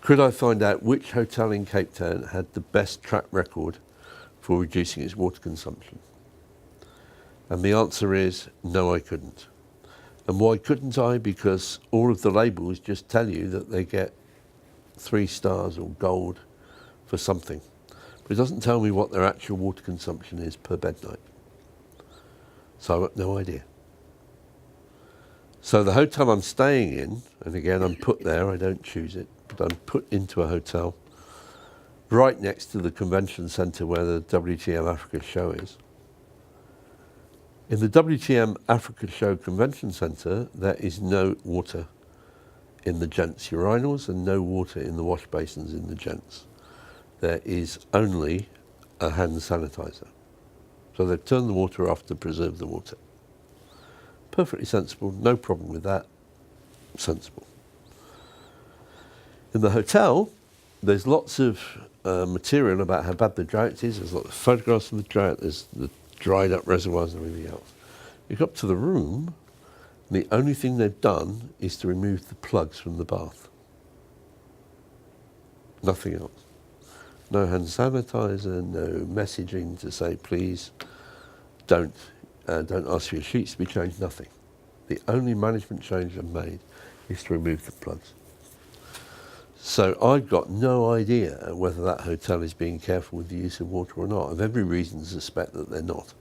could I find out which hotel in Cape Town had the best track record for reducing its water consumption? And the answer is, no, I couldn't. And why couldn't I? Because all of the labels just tell you that they get 3 stars or gold for something. But it doesn't tell me what their actual water consumption is per bed night. So I've got no idea. So the hotel I'm staying in, and again I'm put there, I don't choose it, but I'm put into a hotel right next to the convention centre where the WTM Africa show is. In the WTM Africa Show Convention Centre, there is no water in the gents' urinals and no water in the wash basins in the gents. There is only a hand sanitizer. So they've turned the water off to preserve the water. Perfectly sensible, no problem with that. Sensible. In the hotel, there's lots of material about how bad the drought is. There's lots of photographs of the drought. There's the dried up reservoirs and everything else. You go up to the room, and the only thing they've done is to remove the plugs from the bath. Nothing else. No hand sanitizer, no messaging to say, please don't ask for your sheets to be changed, nothing. The only management change they've made is to remove the plugs. So I've got no idea whether that hotel is being careful with the use of water or not. I've every reason to suspect that they're not.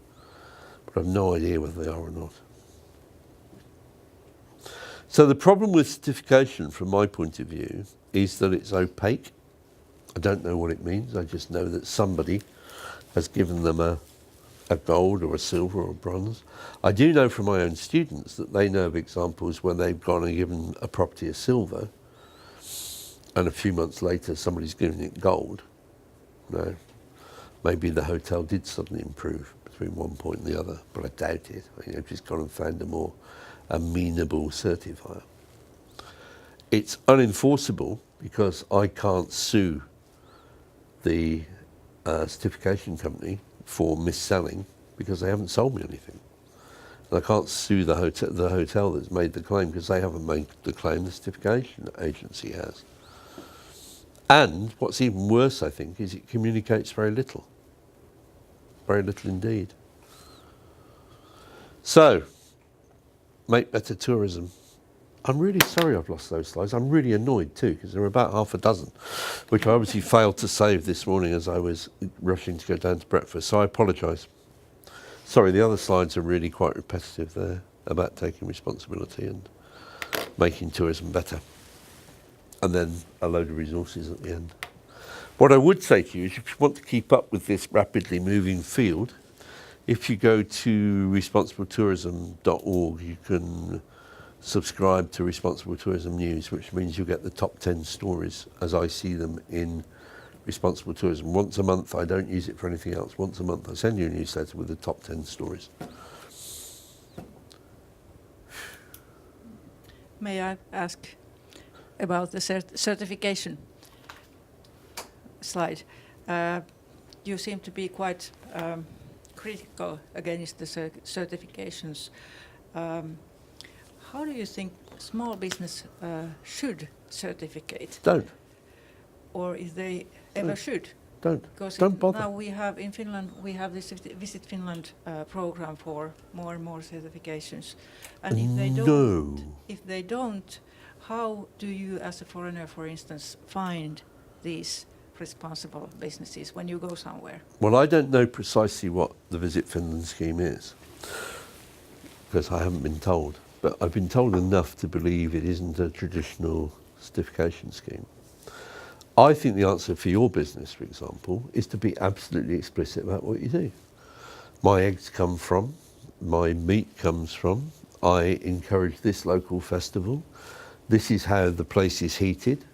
But I've no idea whether they are or not. So the problem with certification, from my point of view, is that it's opaque. I don't know what it means. I just know that somebody has given them a gold or a silver or a bronze. I do know from my own students that they know of examples where they've gone and given a property a silver, and a few months later somebody's given it gold. No, maybe the hotel did suddenly improve between one point and the other, but I doubt it. I've just gone and found a more amenable certifier. It's unenforceable because I can't sue the certification company for mis-selling because they haven't sold me anything. And I can't sue the hotel that's made the claim because they haven't made the claim, the certification agency has. And what's even worse, I think, is it communicates very little. Very little indeed. So, make better tourism. I'm really sorry I've lost those slides. I'm really annoyed too, because there were about half a dozen, which I obviously failed to save this morning as I was rushing to go down to breakfast, so I apologise. Sorry, the other slides are really quite repetitive there, about taking responsibility and making tourism better. And then a load of resources at the end. What I would say to you is, if you want to keep up with this rapidly moving field, if you go to responsibletourism.org, you can subscribe to Responsible Tourism News, which means you'll get the top 10 stories as I see them in Responsible Tourism. Once a month, I don't use it for anything else. Once a month, I send you a newsletter with the top 10 stories. May I ask about the certification slide? You seem to be quite critical against the certifications. How do you think small business should certificate? Don't. Or if they ever should? Don't. Because Don't bother. now we have in Finland, we have this Visit Finland program for more and more certifications. And if they don't, how do you as a foreigner, for instance, find these responsible businesses when you go somewhere? Well, I don't know precisely what the Visit Finland scheme is, because I haven't been told. But I've been told enough to believe it isn't a traditional certification scheme. I think the answer for your business, for example, is to be absolutely explicit about what you do. My eggs come from, my meat comes from, I encourage this local festival, this is how the place is heated,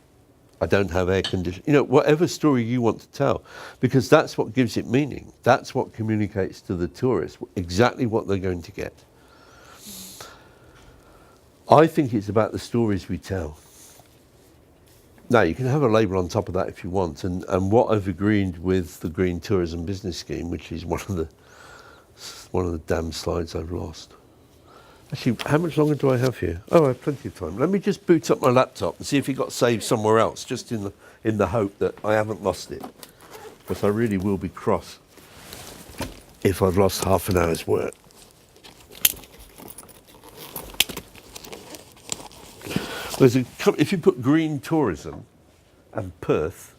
I don't have air conditioning, you know, whatever story you want to tell, because that's what gives it meaning. That's what communicates to the tourists exactly what they're going to get. I think it's about the stories we tell. Now, you can have a label on top of that if you want, and what I've agreed with the Green Tourism Business Scheme, which is one of the damn slides I've lost. Actually, how much longer do I have here? Oh, I have plenty of time. Let me just boot up my laptop and see if it got saved somewhere else, just in the hope that I haven't lost it. Because I really will be cross if I've lost half an hour's work. If you put green tourism and Perth,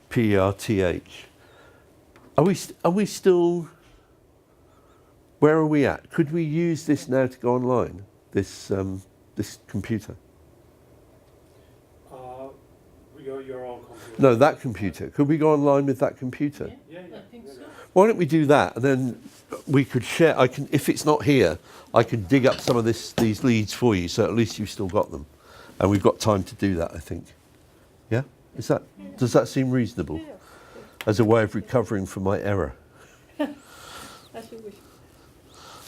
P-E-R-T-H, are we still, where are we at? Could we use this now to go online, this computer? Your own computer. No, that computer. Could we go online with that computer? Yeah. I think so. Why don't we do that, and then we could share. If it's not here, I can dig up some of these leads for you, so at least you've still got them. And we've got time to do that, I think. Yeah? Does that seem reasonable? As a way of recovering from my error? As you wish.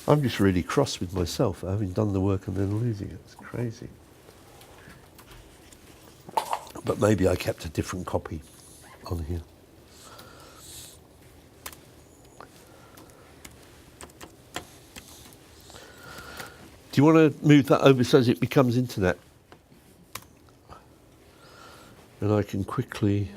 I'm just really cross with myself for having done the work and then losing it. It's crazy. But maybe I kept a different copy on here. Do you want to move that over so as it becomes internet? And I can quickly...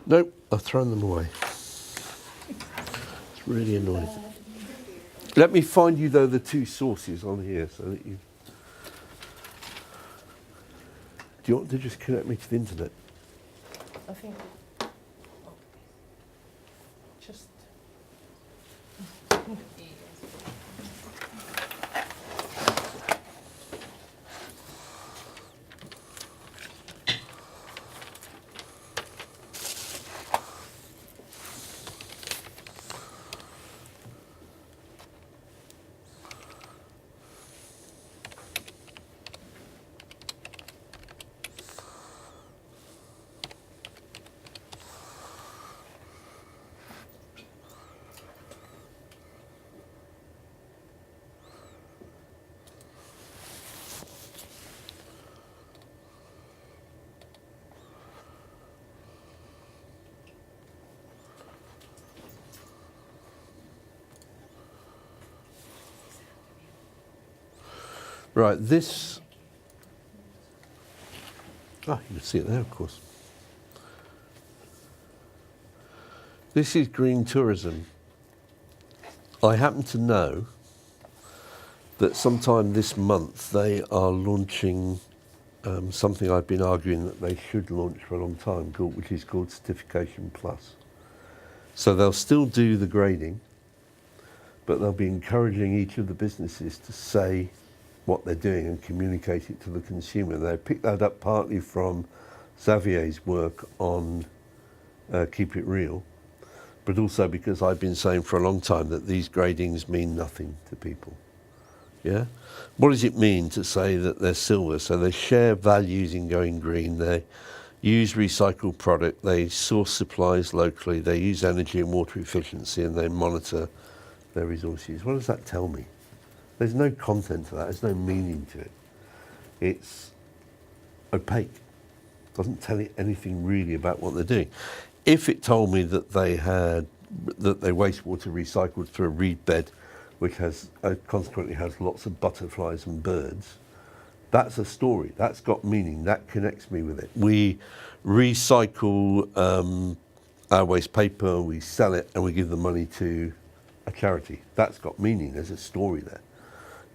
Nope, I've thrown them away. It's really annoying. Let me find you, though, the two sources on here so that you... Do you want to just connect me to the internet? I think just Right, this... Oh, you can see it there, of course. This is green tourism. I happen to know that sometime this month they are launching something I've been arguing that they should launch for a long time, which is called Certification Plus. So they'll still do the grading, but they'll be encouraging each of the businesses to say what they're doing and communicate it to the consumer. They picked that up partly from Xavier's work on Keep It Real, but also because I've been saying for a long time that these gradings mean nothing to people. Yeah? What does it mean to say that they're silver? So they share values in going green, they use recycled product, they source supplies locally, they use energy and water efficiency, and they monitor their resources. What does that tell me? There's no content to that, there's no meaning to it. It's opaque. It doesn't tell you anything really about what they're doing. If it told me that they wastewater recycled through a reed bed, which has consequently has lots of butterflies and birds, that's a story. That's got meaning. That connects me with it. We recycle our waste paper, we sell it, and we give the money to a charity. That's got meaning. There's a story there.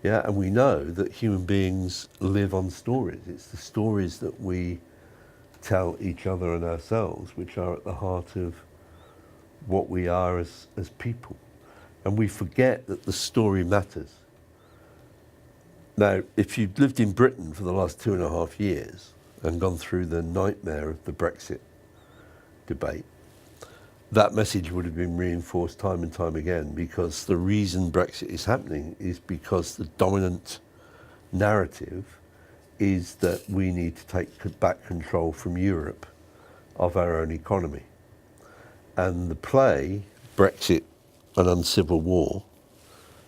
Yeah, and we know that human beings live on stories. It's the stories that we tell each other and ourselves which are at the heart of what we are as people. And we forget that the story matters. Now, if you've lived in Britain for the last 2.5 years and gone through the nightmare of the Brexit debate, that message would have been reinforced time and time again, because the reason Brexit is happening is because the dominant narrative is that we need to take back control from Europe of our own economy. And the play, Brexit and Uncivil War,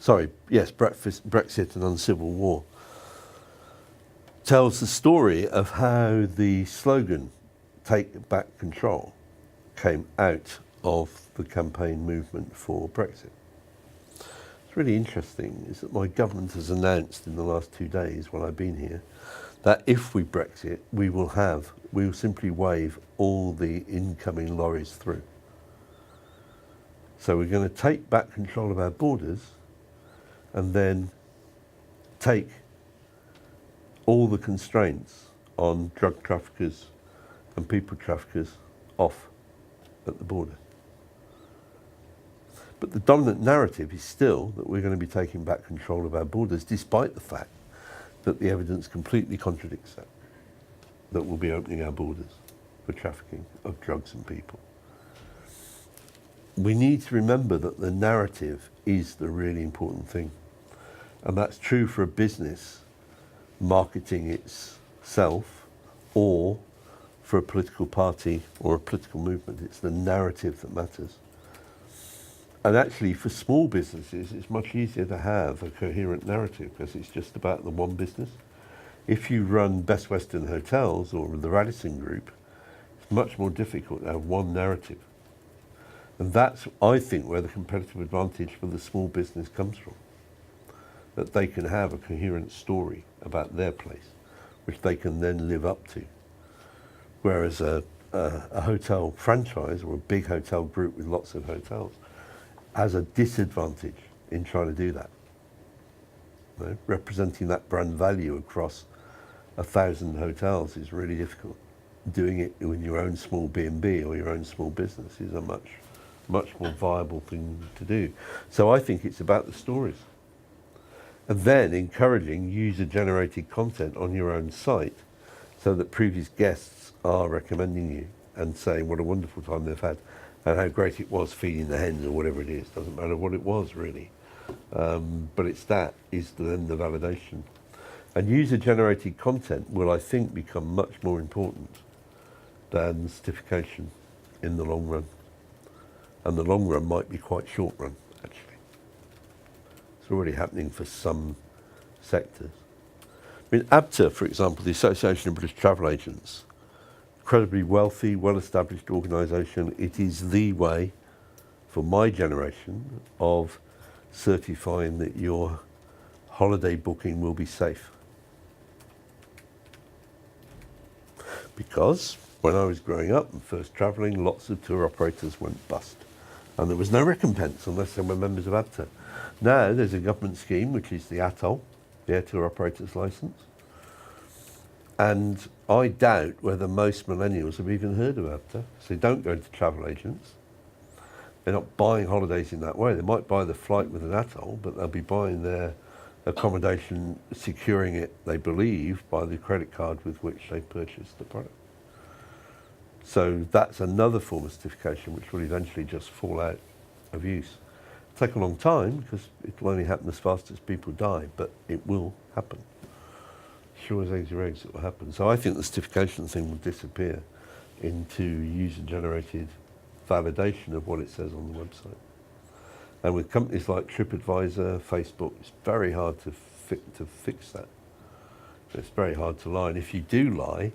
Brexit and Uncivil War, tells the story of how the slogan, "Take Back Control," came out of the campaign movement for Brexit. It's really interesting is that my government has announced in the last 2 days while I've been here that if we Brexit, we will simply wave all the incoming lorries through. So we're going to take back control of our borders and then take all the constraints on drug traffickers and people traffickers off at the border. But the dominant narrative is still that we're going to be taking back control of our borders, despite the fact that the evidence completely contradicts that we'll be opening our borders for trafficking of drugs and people. We need to remember that the narrative is the really important thing. And that's true for a business marketing itself, or for a political party or a political movement. It's the narrative that matters. And actually, for small businesses, it's much easier to have a coherent narrative because it's just about the one business. If you run Best Western Hotels or the Radisson Group, it's much more difficult to have one narrative. And that's, I think, where the competitive advantage for the small business comes from. That they can have a coherent story about their place, which they can then live up to. Whereas a hotel franchise or a big hotel group with lots of hotels, has a disadvantage in trying to do that. You know, representing that brand value across 1,000 hotels is really difficult. Doing it with your own small B&B or your own small business is a much more viable thing to do. So I think it's about the stories. And then encouraging user-generated content on your own site so that previous guests are recommending you and saying what a wonderful time they've had and how great it was feeding the hens or whatever it is. Doesn't matter what it was really. But it's that is then the validation. And user-generated content will, I think, become much more important than certification in the long run. And the long run might be quite short run, actually. It's already happening for some sectors. I mean, ABTA, for example, the Association of British Travel Agents, incredibly wealthy, well-established organisation. It is the way for my generation of certifying that your holiday booking will be safe. Because when I was growing up and first travelling, lots of tour operators went bust. And there was no recompense unless they were members of ABTA. Now there's a government scheme, which is the ATOL, the Air Tour Operator's Licence. And I doubt whether most millennials have even heard of ABTA. So they don't go to travel agents. They're not buying holidays in that way. They might buy the flight with an ATOL, but they'll be buying their accommodation, securing it, they believe, by the credit card with which they purchased the product. So that's another form of certification which will eventually just fall out of use. It'll take a long time because it'll only happen as fast as people die, but it will happen. Sure as eggs are eggs, it will happen. So I think the certification thing will disappear into user-generated validation of what it says on the website. And with companies like TripAdvisor, Facebook, it's very hard to fix that. It's very hard to lie. And if you do lie,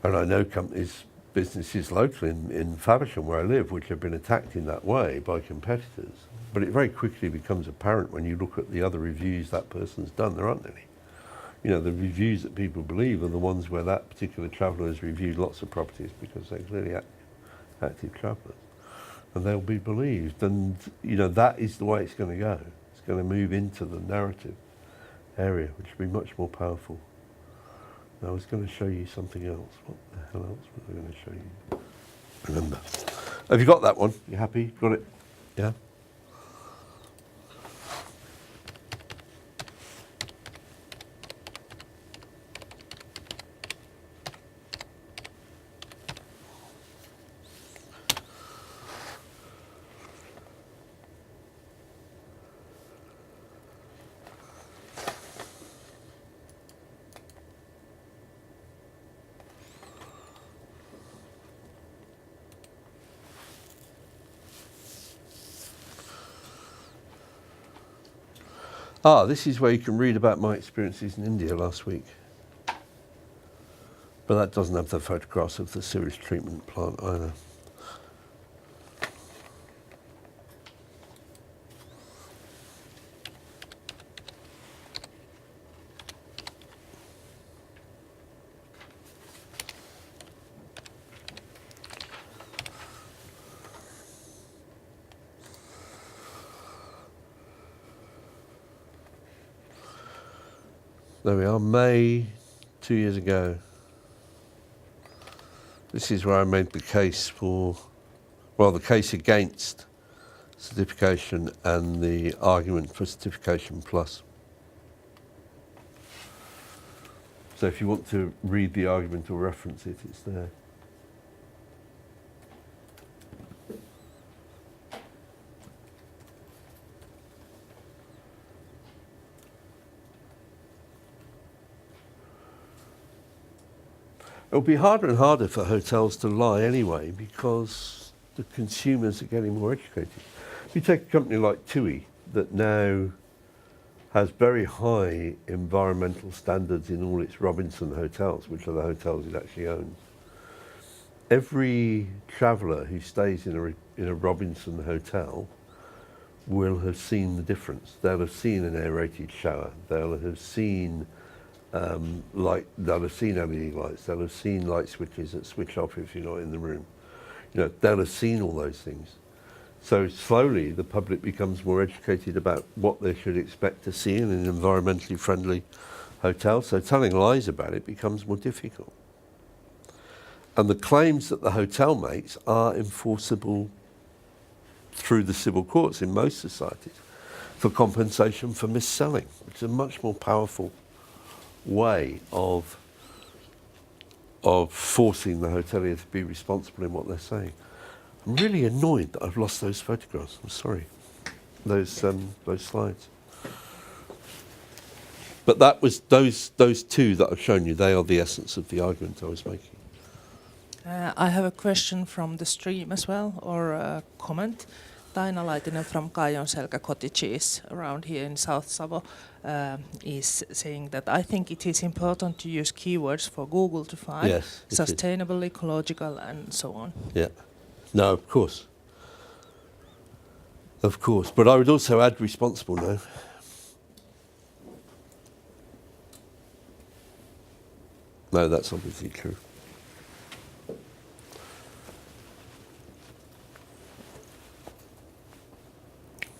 and I know companies, businesses locally in Faversham where I live, which have been attacked in that way by competitors, but it very quickly becomes apparent when you look at the other reviews that person's done. There aren't any. You know, the reviews that people believe are the ones where that particular traveller has reviewed lots of properties because they're clearly active travellers. And they'll be believed. And, you know, that is the way it's going to go. It's going to move into the narrative area, which will be much more powerful. Now, I was going to show you something else. What the hell else was I going to show you? Remember. Have you got that one? You happy? Got it? Yeah? Ah, this is where you can read about my experiences in India last week. But that doesn't have the photographs of the sewage treatment plant either. There we are, May 2 years ago. This is where I made the case for, well, the case against certification and the argument for certification plus. So if you want to read the argument or reference it, it's there. It'll be harder and harder for hotels to lie anyway because the consumers are getting more educated. If you take a company like TUI that now has very high environmental standards in all its Robinson hotels, which are the hotels it actually owns. Every traveller who stays in a Robinson hotel will have seen the difference. They'll have seen an aerated shower. They'll have seen they'll have seen LED lights, they'll have seen light switches that switch off if you're not in the room. You know, they'll have seen all those things. So slowly the public becomes more educated about what they should expect to see in an environmentally friendly hotel. So telling lies about it becomes more difficult. And the claims that the hotel makes are enforceable through the civil courts in most societies for compensation for mis-selling, which is a much more powerful way of forcing the hotelier to be responsible in what they're saying. I'm really annoyed that I've lost those photographs. I'm sorry. Those slides. But that was those two that I've shown you. They are the essence of the argument I was making. I have a question from the stream as well, or a comment. Taina Laitinen from Kajonselkä Cottages around here in South Savo is saying that I think it is important to use keywords for Google to find Yes, it is. sustainable, ecological, and so on. Yeah. No, of course. Of course. But I would also add responsible now. No, that's obviously true.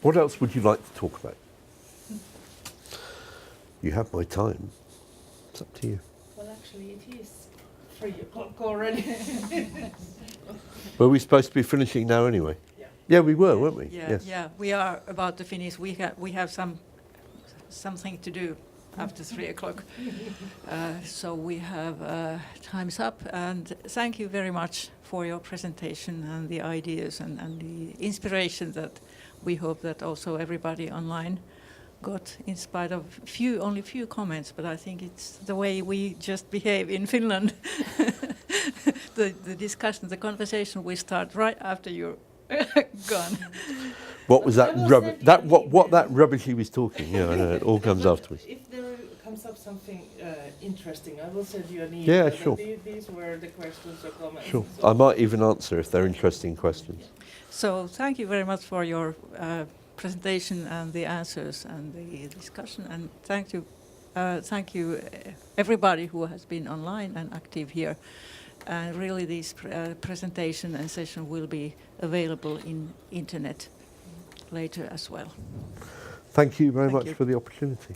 What else would you like to talk about? You have my time. It's up to you. Well, actually, it is 3 o'clock already. Were we supposed to be finishing now anyway? Yeah. Yeah, we were, weren't we? Yeah, Yes. yeah, we are about to finish. We have something to do after 3 o'clock. So we have time's up, and thank you very much for your presentation and the ideas and the inspiration that we hope that also everybody online got, in spite of only few comments, but I think it's the way we just behave in Finland. The discussion, the conversation will start right after you're gone. What was that rubbish? That rubbish he was talking? Yeah, I know. It all comes afterwards. If there comes up something interesting, I will send you an email. Yeah, sure. These were the questions or comments. Sure. So I might even answer if they're interesting questions. So thank you very much for your presentation and the answers and the discussion, and thank you everybody who has been online and active here. And really, this presentation and session will be available in internet later as well. Thank you very Thank much you. for the opportunity.